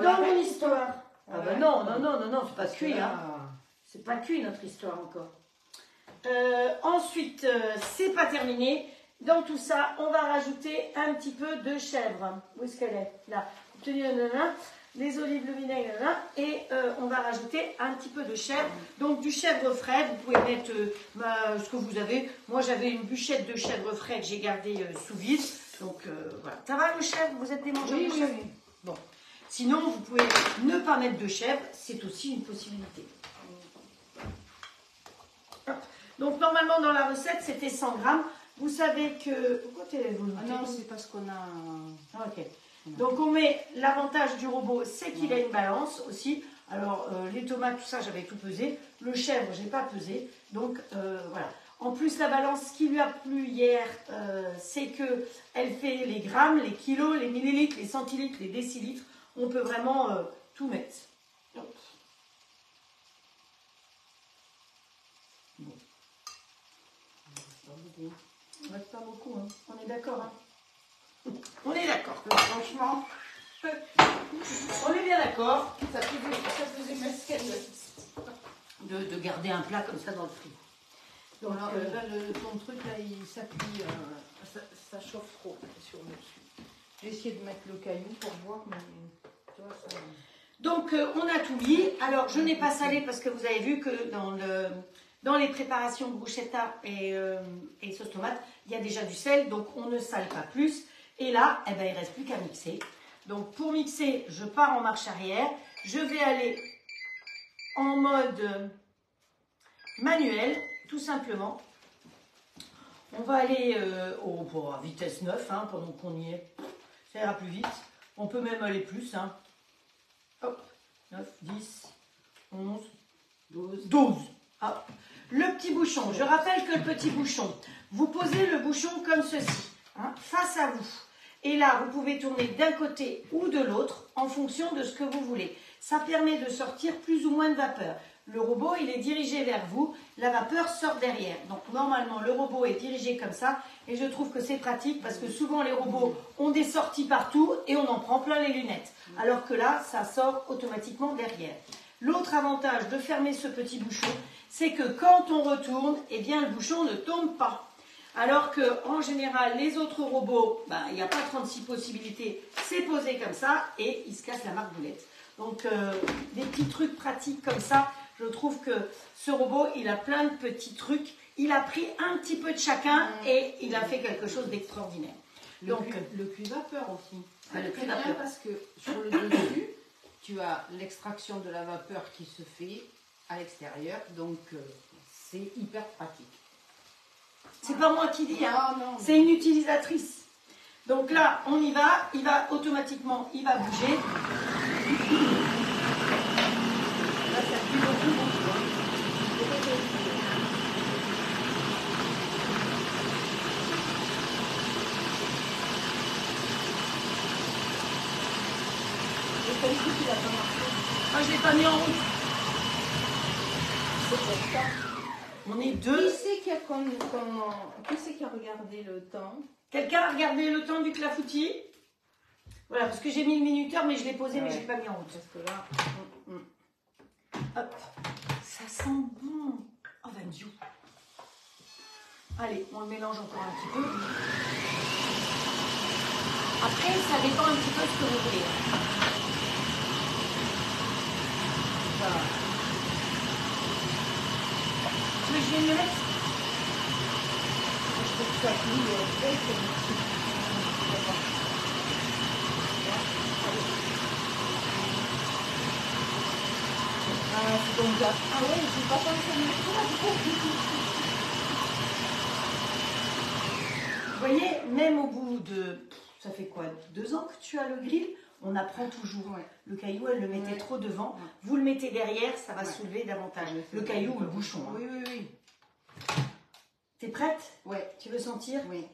Dans mon histoire. Ah bah Ouais. non, c'est pas cuit, hein. C'est pas cuit notre histoire encore. Ensuite, c'est pas terminé. Dans tout ça, on va rajouter un petit peu de chèvre. Où est-ce qu'elle est? Là. Obtenu, nanana, les olives, le vinaigre, nanana, et on va rajouter un petit peu de chèvre. Donc du chèvre frais, vous pouvez mettre ce que vous avez. Moi, j'avais une bûchette de chèvre frais que j'ai gardée sous vide. Donc voilà. Ça va le chèvre? Vous êtes des mangeurs de chèvre? Oui. Bon. Sinon, vous pouvez ne pas mettre de chèvre, c'est aussi une possibilité. Donc, normalement, dans la recette, c'était 100 grammes. Vous savez que... Pourquoi vous le Ah non, c'est parce qu'on a... Ah, ok. Donc, on met... L'avantage du robot, c'est qu'il a une balance aussi. Alors, les tomates, tout ça, j'avais tout pesé. Le chèvre, j'ai pas pesé. Donc, voilà. En plus, la balance, ce qui lui a plu hier, c'est qu'elle fait les grammes, les kilos, les millilitres, les centilitres, les décilitres. On peut vraiment tout mettre. Donc. Bon. On reste pas beaucoup, hein. On est d'accord, hein. On est d'accord. Franchement, on est bien d'accord ça faisait masquette. de garder un plat comme ça dans le frigo. Donc là, ton truc, là, ça cuit, ça chauffe trop sur le dessus. J'ai essayé de mettre le caillou pour voir, mais tu vois, ça... Donc, on a tout mis. Alors, je n'ai pas salé parce que vous avez vu que dans les préparations bruschetta et sauce tomate, il y a déjà du sel, donc on ne sale pas plus. Et là, eh ben, il ne reste plus qu'à mixer. Donc, pour mixer, je pars en marche arrière. Je vais aller en mode manuel, tout simplement. On va aller à vitesse 9, hein, pendant qu'on y est. Ça ira plus vite. On peut même aller plus, hein. Hop, 9, 10, 11, 12. Hop. Le petit bouchon, je rappelle que le petit bouchon, vous posez le bouchon comme ceci, hein, face à vous. Et là, vous pouvez tourner d'un côté ou de l'autre en fonction de ce que vous voulez. Ça permet de sortir plus ou moins de vapeur. Le robot, il est dirigé vers vous, la vapeur sort derrière. Donc normalement, le robot est dirigé comme ça et je trouve que c'est pratique parce que souvent les robots ont des sorties partout et on en prend plein les lunettes. Alors que là, ça sort automatiquement derrière. L'autre avantage de fermer ce petit bouchon, c'est que quand on retourne, eh bien le bouchon ne tombe pas. Alors qu'en général, les autres robots, il n'y a pas 36 possibilités, c'est posé comme ça et il se casse la margoulette. Donc des petits trucs pratiques comme ça, je trouve que ce robot, il a plein de petits trucs. Il a pris un petit peu de chacun et il a fait quelque chose d'extraordinaire. Donc le cuit-vapeur aussi. Le C'est bien cuit-vapeur. parce que sur le dessus, tu as l'extraction de la vapeur qui se fait à l'extérieur. Donc c'est hyper pratique. C'est pas moi qui dis, hein. Non, C'est une utilisatrice. Donc là, on y va, il va automatiquement, il va bouger. Là, ça cuit beaucoup. Moi, je l'ai pas mis en route. C'est pour ça. On est Qui deux. c'est qui a regardé le temps? Quelqu'un a regardé le temps du clafoutis? Voilà, parce que j'ai mis le minuteur, mais je l'ai posé, mais je l'ai pas mis en route. Parce que là, Hop, ça sent bon. Oh, ben Dieu. Allez, on le mélange encore un petit peu. Après, ça dépend un petit peu de ce que vous voulez. Voilà. Tu veux que je vienne le mettre? je trouve ça cuit très vite. Ah, c'est donc là. Ah ouais, je n'ai pas pensé à mettre ça. voyez, même au bout de, ça fait quoi, 2 ans que tu as le grill, on apprend toujours. Ouais. Le caillou, elle le mettait Ouais. trop devant. Ouais. Vous le mettez derrière, ça va Ouais. soulever davantage. Ouais, Le caillou ou le bouchon. Hein. Oui, oui, oui. T'es prête? Ouais. Tu veux sentir? Oui.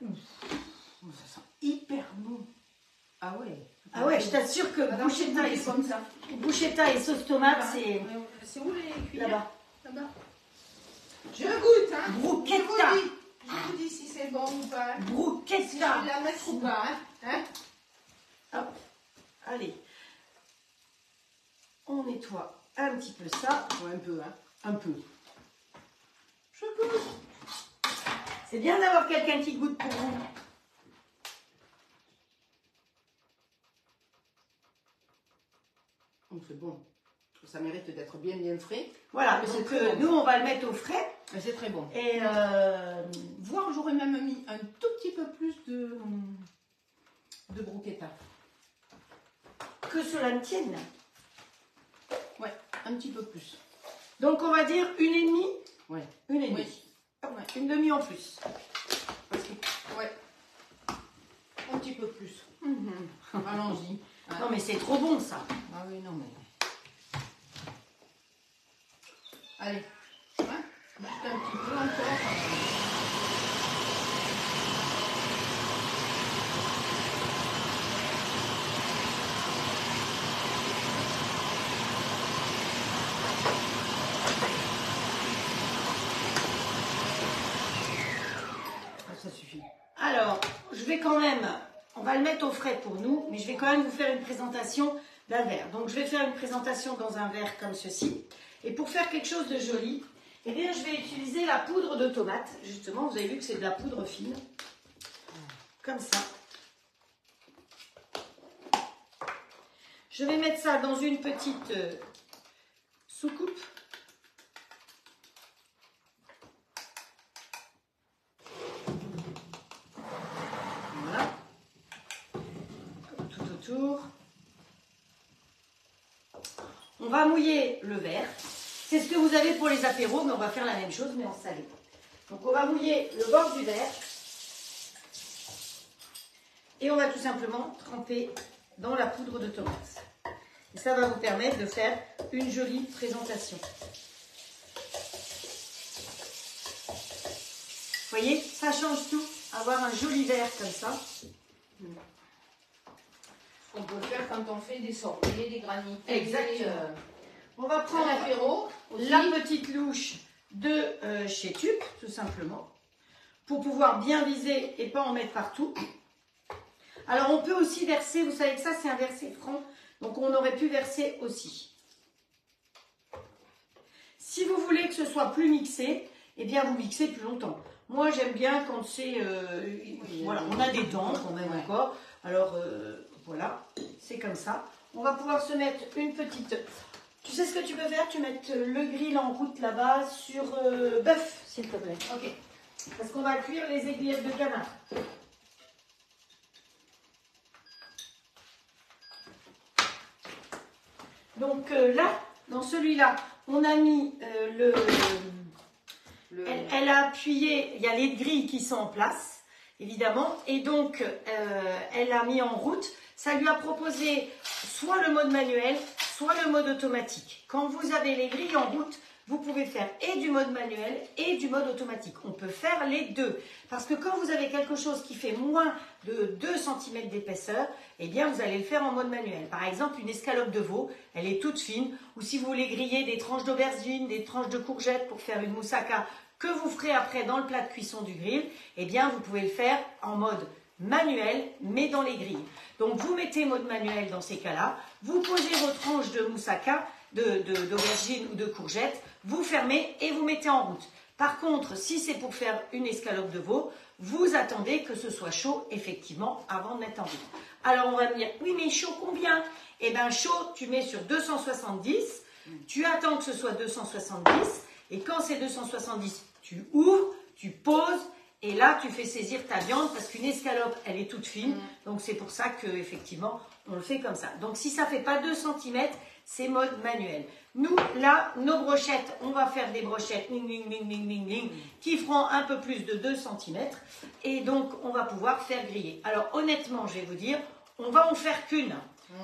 Ça sent hyper bon. Ah ouais. Ah ouais, je t'assure que Madame, bruschetta et, comme ça. bruschetta et sauce tomate, c'est C'est où les cuillères? là-bas. Là-bas. Je goûte, hein. Bruschetta. Je vous dis si c'est bon ou pas. Si je Bruschetta. vais la mettre ou pas, hein. Hop, allez. On nettoie un petit peu ça. Ouais, un peu, hein. Un peu. Je goûte. C'est bien d'avoir quelqu'un qui goûte pour vous. Oh, c'est bon. Ça mérite d'être bien, bien frais. Voilà, Mais c'est donc très bon. nous, on va le mettre au frais. Mais c'est très bon. Et Voire, j'aurais même mis un tout petit peu plus de bruschetta. que cela ne tienne. Ouais, un petit peu plus. Donc, on va dire 1,5. Ouais. 1,5. Oui. Hop, Ouais. une demi en plus. Parce que, ouais. Un petit peu plus. Allons-y. Hein. Non, mais c'est trop bon, ça. Ah oui, non, mais. Allez. Hein. Juste un petit peu encore. Ça suffit. Alors, je vais quand même, on va le mettre au frais pour nous, mais je vais quand même vous faire une présentation d'un verre. Donc, je vais faire une présentation dans un verre comme ceci. Et pour faire quelque chose de joli, eh bien, je vais utiliser la poudre de tomate. Justement, vous avez vu que c'est de la poudre fine. Comme ça. Je vais mettre ça dans une petite soucoupe. Voilà. Tout autour. On va mouiller le verre. C'est ce que vous avez pour les apéros, mais on va faire la même chose, mais en salé. Donc on va mouiller le bord du verre. Et on va tout simplement tremper dans la poudre de tomate. Et ça va vous permettre de faire une jolie présentation. Vous voyez, ça change tout. Avoir un joli verre comme ça. On peut le faire quand on fait des sorties, des granités. Exactement. On va prendre Un apéro aussi. la petite louche de chez Tup, tout simplement, pour pouvoir bien viser et pas en mettre partout. Alors, on peut aussi verser, vous savez que ça, c'est un verset franc, donc on aurait pu verser aussi. Si vous voulez que ce soit plus mixé, eh bien, vous mixez plus longtemps. Moi, j'aime bien quand c'est... voilà, on a des dents quand même encore. Alors, voilà, c'est comme ça. On va pouvoir se mettre une petite... Tu sais ce que tu peux faire? Tu mets le grill en route là-bas sur bœuf, s'il te plaît. Ok. Parce qu'on va cuire les aiguillettes de canard. Donc là, dans celui-là, on a mis elle a appuyé, il y a les grilles qui sont en place, évidemment, et donc elle a mis en route. Ça lui a proposé soit le mode manuel, soit le mode automatique. Quand vous avez les grilles en route, vous pouvez faire et du mode manuel et du mode automatique. On peut faire les deux. Parce que quand vous avez quelque chose qui fait moins de 2 cm d'épaisseur, eh bien vous allez le faire en mode manuel. Par exemple, une escalope de veau, elle est toute fine. Ou si vous voulez griller des tranches d'aubergine, des tranches de courgettes pour faire une moussaka que vous ferez après dans le plat de cuisson du grill, eh bien vous pouvez le faire en mode manuel, mais dans les grilles. Donc vous mettez mode manuel dans ces cas-là, vous posez vos tranches de moussaka, d'aubergine ou de courgette, vous fermez et vous mettez en route. Par contre, si c'est pour faire une escalope de veau, vous attendez que ce soit chaud, effectivement, avant de mettre en route. Alors on va me dire, oui mais chaud combien? Eh bien chaud, tu mets sur 270, tu attends que ce soit 270, et quand c'est 270, tu ouvres, tu poses, et là, tu fais saisir ta viande parce qu'une escalope, elle est toute fine. Donc, c'est pour ça qu'effectivement, on le fait comme ça. Donc, si ça ne fait pas 2 cm, c'est mode manuel. Nous, là, nos brochettes, on va faire des brochettes qui feront un peu plus de 2 cm. Et donc, on va pouvoir faire griller. Alors, honnêtement, je vais vous dire, on va en faire qu'une.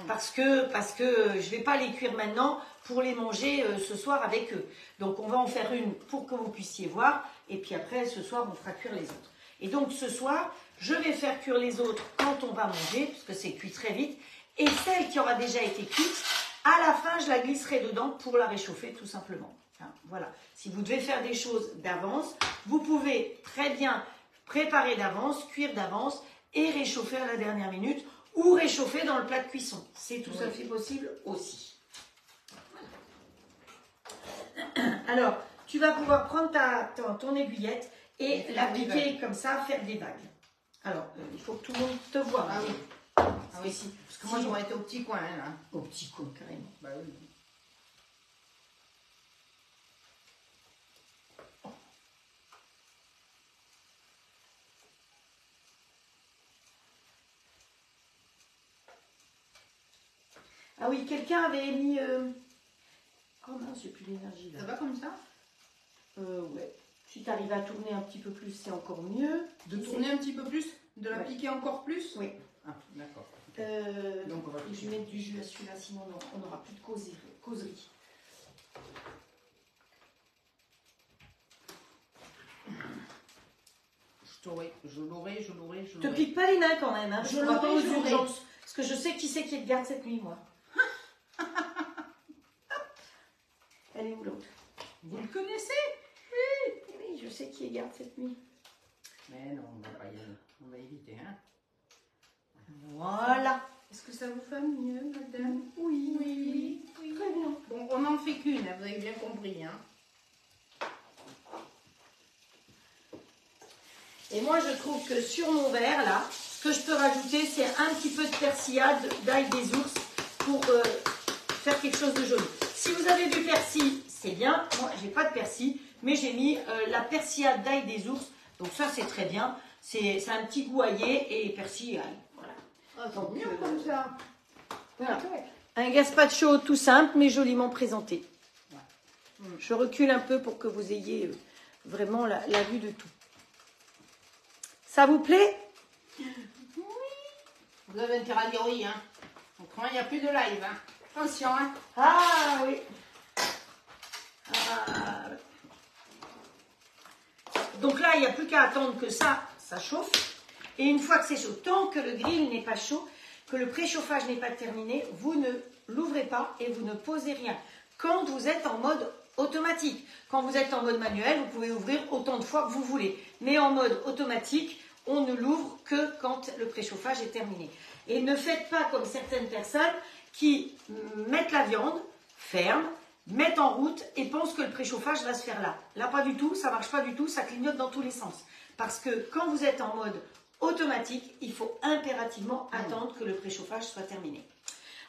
Parce que je ne vais pas les cuire maintenant pour les manger ce soir avec eux. Donc, on va en faire une pour que vous puissiez voir. Et puis après, ce soir, on fera cuire les autres. Et donc, ce soir, je vais faire cuire les autres quand on va manger, parce que c'est cuit très vite. Et celle qui aura déjà été cuite, à la fin, je la glisserai dedans pour la réchauffer tout simplement. Hein, voilà. Si vous devez faire des choses d'avance, vous pouvez très bien préparer d'avance, cuire d'avance et réchauffer à la dernière minute ou réchauffer dans le plat de cuisson. C'est tout à fait possible aussi. Voilà. Alors, tu vas pouvoir prendre ton aiguillette et la piquer comme ça, faire des vagues. Alors, il faut que tout le monde te voie. Ah oui. Ah oui, si. Parce que moi, j'aurais été au petit coin, là. Au petit coin, carrément. Bah oui. Ah oui, quelqu'un avait mis... Oh mince, j'ai plus d'énergie là. Ça va comme ça? Ouais. Si tu arrives à tourner un petit peu plus, c'est encore mieux. De tourner un petit peu plus? De la piquer encore plus? Oui. Ah, d'accord. Donc on va je vais mettre du jus à celui-là, sinon on n'aura plus de causerie. Je l'aurai. Te pique pas les mains quand même, hein. Je l'aurai, aux urgences. Parce que je sais qui c'est qui te garde cette nuit, moi. Elle est où l'autre? Vous le connaissez? Oui, je sais qui garde cette nuit. Mais non, on va pas y aller. On va éviter, hein. Voilà. Est-ce que ça vous fait mieux, madame? Oui. Très bien. Bon, on n'en fait qu'une, vous avez bien compris, hein. Et moi, je trouve que sur mon verre, là, ce que je peux rajouter, c'est un petit peu de persillade, d'ail des ours, pour faire quelque chose de joli. Si vous avez du persil, c'est bien. Moi, j'ai pas de persil, mais j'ai mis la persillade d'ail des ours. Donc ça, c'est très bien. C'est un petit goût aillé et persil et ail. Voilà. Ah, c'est mieux comme ça. Voilà. Un gazpacho tout simple, mais joliment présenté. Je recule un peu pour que vous ayez vraiment la vue de tout. Ça vous plaît? Oui. Vous avez intérêt à dire oui, hein. Autrement, il n'y a plus de live, hein. Attention, hein. Ah oui. Ah. Donc là, il n'y a plus qu'à attendre que ça chauffe. Et une fois que c'est chaud, tant que le grill n'est pas chaud, que le préchauffage n'est pas terminé, vous ne l'ouvrez pas et vous ne posez rien. Quand vous êtes en mode automatique. Quand vous êtes en mode manuel, vous pouvez ouvrir autant de fois que vous voulez. Mais en mode automatique, on ne l'ouvre que quand le préchauffage est terminé. Et ne faites pas comme certaines personnes qui mettent la viande, ferment, mettent en route et pensent que le préchauffage va se faire là. Là, pas du tout, ça ne marche pas du tout, ça clignote dans tous les sens. Parce que quand vous êtes en mode automatique, il faut impérativement attendre que le préchauffage soit terminé.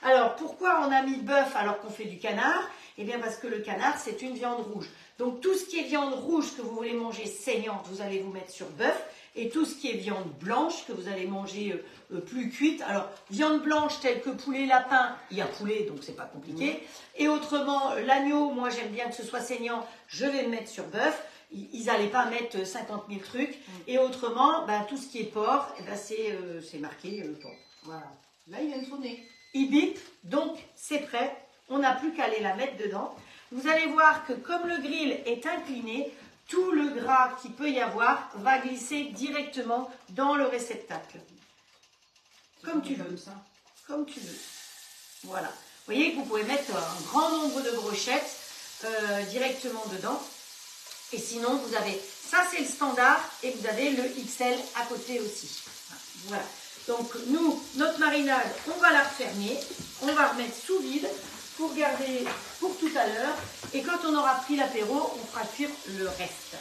Alors, pourquoi on a mis bœuf alors qu'on fait du canard? Eh bien, parce que le canard, c'est une viande rouge. Donc, tout ce qui est viande rouge que vous voulez manger saignante, vous allez vous mettre sur bœuf. Et tout ce qui est viande blanche, que vous allez manger plus cuite. Alors, viande blanche telle que poulet, lapin, il y a poulet, donc c'est pas compliqué. Et autrement, l'agneau, moi j'aime bien que ce soit saignant, je vais me mettre sur bœuf. Ils n'allaient pas mettre 50 000 trucs. Et autrement, ben, tout ce qui est porc, eh ben, c'est marqué porc. Voilà. Là, il vient de sonner. Il bip, donc c'est prêt. On n'a plus qu'à aller la mettre dedans. Vous allez voir que comme le grill est incliné, tout le gras qu'il peut y avoir va glisser directement dans le réceptacle. Comme tu veux. Ça. Comme tu veux. Voilà. Vous voyez que vous pouvez mettre un grand nombre de brochettes directement dedans. Et sinon, vous avez, ça c'est le standard, et vous avez le XL à côté aussi. Voilà. Donc nous, notre marinade, on va la refermer, on va remettre sous vide pour garder pour tout à l'heure. Et quand on aura pris l'apéro, on fera cuire le reste.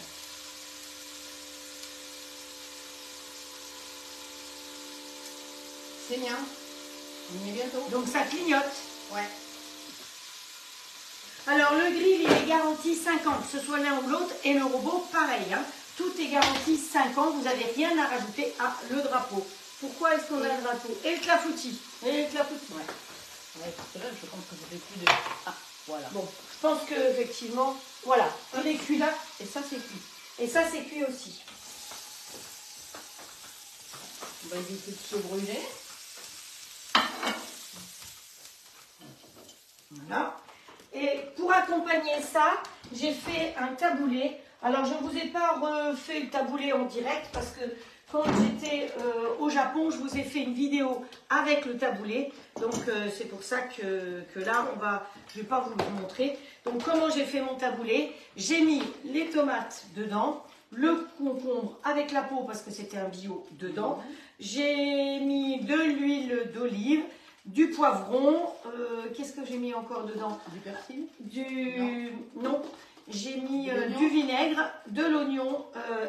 C'est bien. On y est bientôt. Donc ça clignote. Ouais. Alors le grill, il est garanti 5 ans, que ce soit l'un ou l'autre, et le robot, pareil. Hein. Tout est garanti 5 ans, vous n'avez rien à rajouter à le drapeau. Pourquoi est-ce qu'on a le drapeau? Et le clafoutis. Et le clafoutis. Ouais. Ouais, parce que là, je pense que je fais plus de... Ah, voilà. Bon, je pense que effectivement, voilà, il est cuit là. Et ça, c'est cuit. Et ça, c'est cuit aussi. On va éviter de se brûler. Voilà. Et pour accompagner ça, j'ai fait un taboulé. Alors, je ne vous ai pas refait le taboulé en direct parce que quand j'étais au Japon, je vous ai fait une vidéo avec le taboulé. Donc, c'est pour ça que là, je ne vais pas vous le montrer. Donc, comment j'ai fait mon taboulé? J'ai mis les tomates dedans, le concombre avec la peau parce que c'était un bio dedans. J'ai mis de l'huile d'olive, du poivron. Qu'est-ce que j'ai mis encore dedans? Du persil? Non. J'ai mis du vinaigre, de l'oignon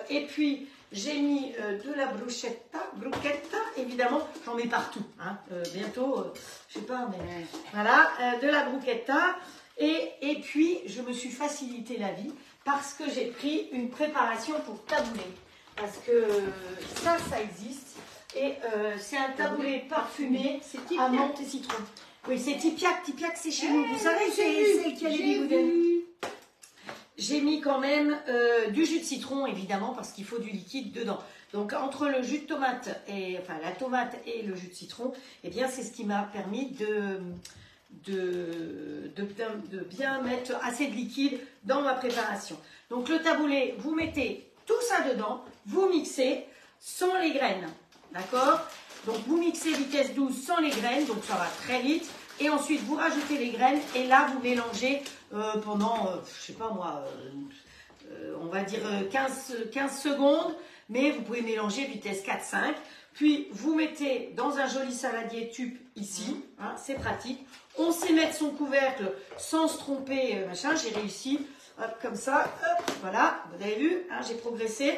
et puis j'ai mis de la bruschetta, évidemment, j'en mets partout. Hein. Bientôt, je sais pas, mais voilà, de la bruschetta. Et puis, je me suis facilité la vie parce que j'ai pris une préparation pour taboulet. Parce que ça existe. Et c'est un taboulé parfumé à menthe et citron. Oui, c'est Tipiak, c'est chez nous. Vous savez, c'est qui a les bigoudens. J'ai mis quand même du jus de citron, évidemment, parce qu'il faut du liquide dedans. Donc, entre le jus de tomate, la tomate et le jus de citron, eh bien, c'est ce qui m'a permis de bien mettre assez de liquide dans ma préparation. Donc, le taboulé, vous mettez tout ça dedans, vous mixez sans les graines. D'accord? Donc, vous mixez vitesse 12 sans les graines, donc ça va très vite. Et ensuite, vous rajoutez les graines et là, vous mélangez pendant, je sais pas moi, on va dire 15 secondes, mais vous pouvez mélanger vitesse 4-5. Puis, vous mettez dans un joli saladier tube ici, hein, c'est pratique. On sait mettre son couvercle sans se tromper, machin. J'ai réussi, hop, comme ça, hop, voilà, vous avez vu, hein, j'ai progressé.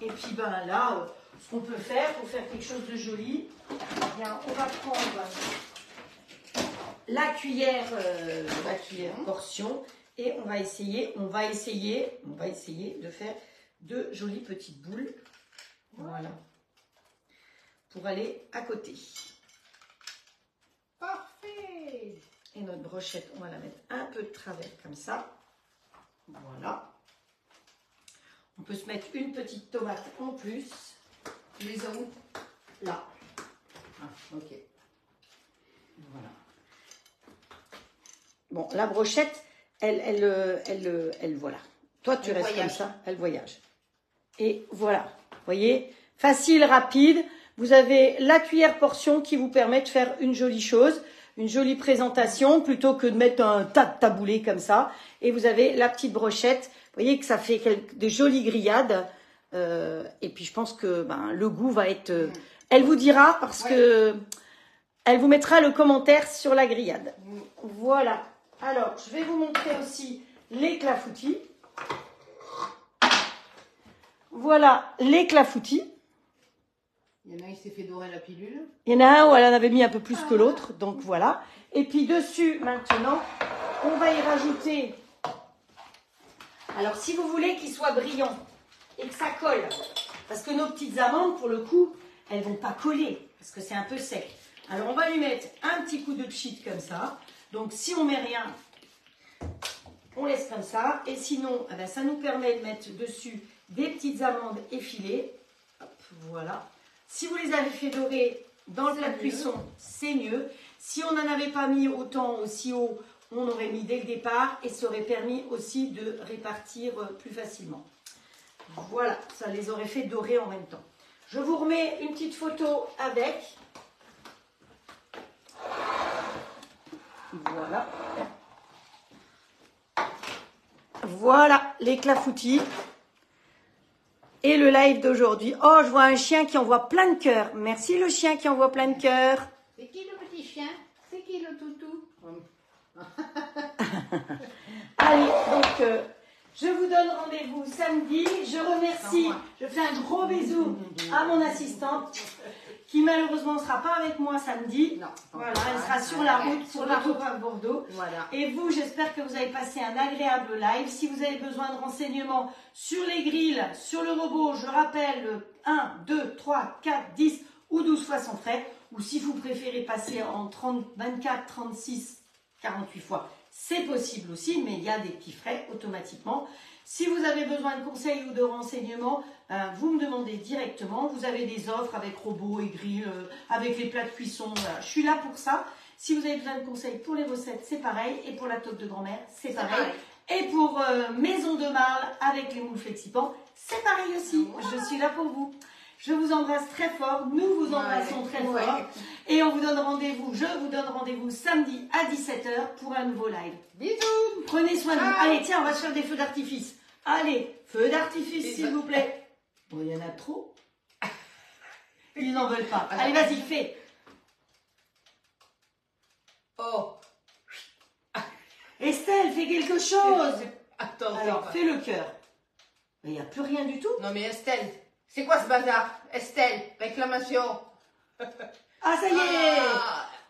Et puis, ben là, ce qu'on peut faire pour faire quelque chose de joli, eh bien, on va prendre la cuillère portion et on va essayer de faire de jolies petites boules. Voilà. Pour aller à côté. Parfait. Et notre brochette, on va la mettre un peu de travers comme ça. Voilà. On peut se mettre une petite tomate en plus. Tu les as où? Là. Ah, ok. Voilà. Bon, la brochette, elle voilà. Toi, tu restes comme ça, elle voyage. Et voilà, vous voyez, facile, rapide. Vous avez la cuillère portion qui vous permet de faire une jolie chose, une jolie présentation, plutôt que de mettre un tas de taboulé comme ça. Et vous avez la petite brochette. Vous voyez que ça fait des jolies grillades. Et puis, je pense que le goût va être... elle vous dira parce que... Elle vous mettra le commentaire sur la grillade. Voilà. Alors, je vais vous montrer aussi les clafoutis. Voilà les clafoutis. Il y en a un qui s'est fait dorer la pilule. Il y en a un où elle en avait mis un peu plus que l'autre. Donc, voilà. Et puis, dessus, maintenant, on va y rajouter... Alors, si vous voulez qu'il soit brillant et que ça colle, parce que nos petites amandes, pour le coup, elles ne vont pas coller, parce que c'est un peu sec. Alors, on va lui mettre un petit coup de pchit comme ça. Donc, si on ne met rien, on laisse comme ça. Et sinon, eh bien, ça nous permet de mettre dessus des petites amandes effilées. Hop, voilà. Si vous les avez fait dorer dans le plat de cuisson, c'est mieux. Si on n'en avait pas mis autant aussi haut, on aurait mis dès le départ et ça aurait permis aussi de répartir plus facilement. Voilà, ça les aurait fait dorer en même temps. Je vous remets une petite photo avec. Voilà. Voilà les clafoutis. Et le live d'aujourd'hui. Oh, je vois un chien qui envoie plein de cœurs. Merci le chien qui envoie plein de cœurs. C'est qui le petit chien? C'est qui le toutou? Allez, donc je vous donne rendez-vous samedi. Je remercie, je fais un gros bisou à mon assistante qui malheureusement ne sera pas avec moi samedi. Non. Voilà, elle sera sur la route pour le retour à Bordeaux. Voilà. Et vous, j'espère que vous avez passé un agréable live. Si vous avez besoin de renseignements sur les grilles, sur le robot, je rappelle 1, 2, 3, 4, 10 ou 12 fois sans frais. ou si vous préférez passer en 30, 24, 36, 48 fois, c'est possible aussi, mais il y a des petits frais automatiquement. Si vous avez besoin de conseils ou de renseignements, vous me demandez directement. Vous avez des offres avec robots et grilles, avec les plats de cuisson. Voilà. Je suis là pour ça. Si vous avez besoin de conseils pour les recettes, c'est pareil. Et pour la toque de grand-mère, c'est pareil. Et pour maison de marle avec les moules flexipants, c'est pareil aussi. Je suis là pour vous. Je vous embrasse très fort. Nous vous embrassons très fort. Et on vous donne rendez-vous. Je vous donne rendez-vous samedi à 17 h pour un nouveau live. Bisous. Prenez soin de vous. Allez, tiens, on va se faire des feux d'artifice. Allez, feux d'artifice, s'il vous plaît. Bon, il y en a trop. Ils n'en veulent pas. Allez, vas-y, fais. Oh. Estelle, fais quelque chose. Attends. Alors, fais le cœur. Mais il n'y a plus rien du tout. Non mais Estelle, c'est quoi ce bazar? Estelle, réclamation. Ah, ça y est.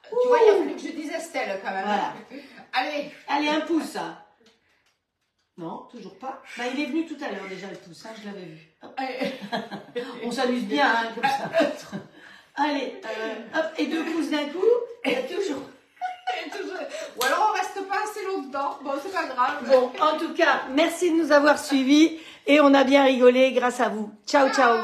Tu vois, il a fallu que je dise Estelle quand même. Voilà. Allez. Allez, un pouce. Non, toujours pas. Bah, il est venu tout à l'heure déjà le pouce, hein, je l'avais vu. On s'amuse bien, hein, comme ça. Allez, hop, et 2 pouces d'un coup, il y a toujours. Ou alors on reste pas assez longtemps. Bon, c'est pas grave. Bon, en tout cas, merci de nous avoir suivis et on a bien rigolé grâce à vous. Ciao, ciao.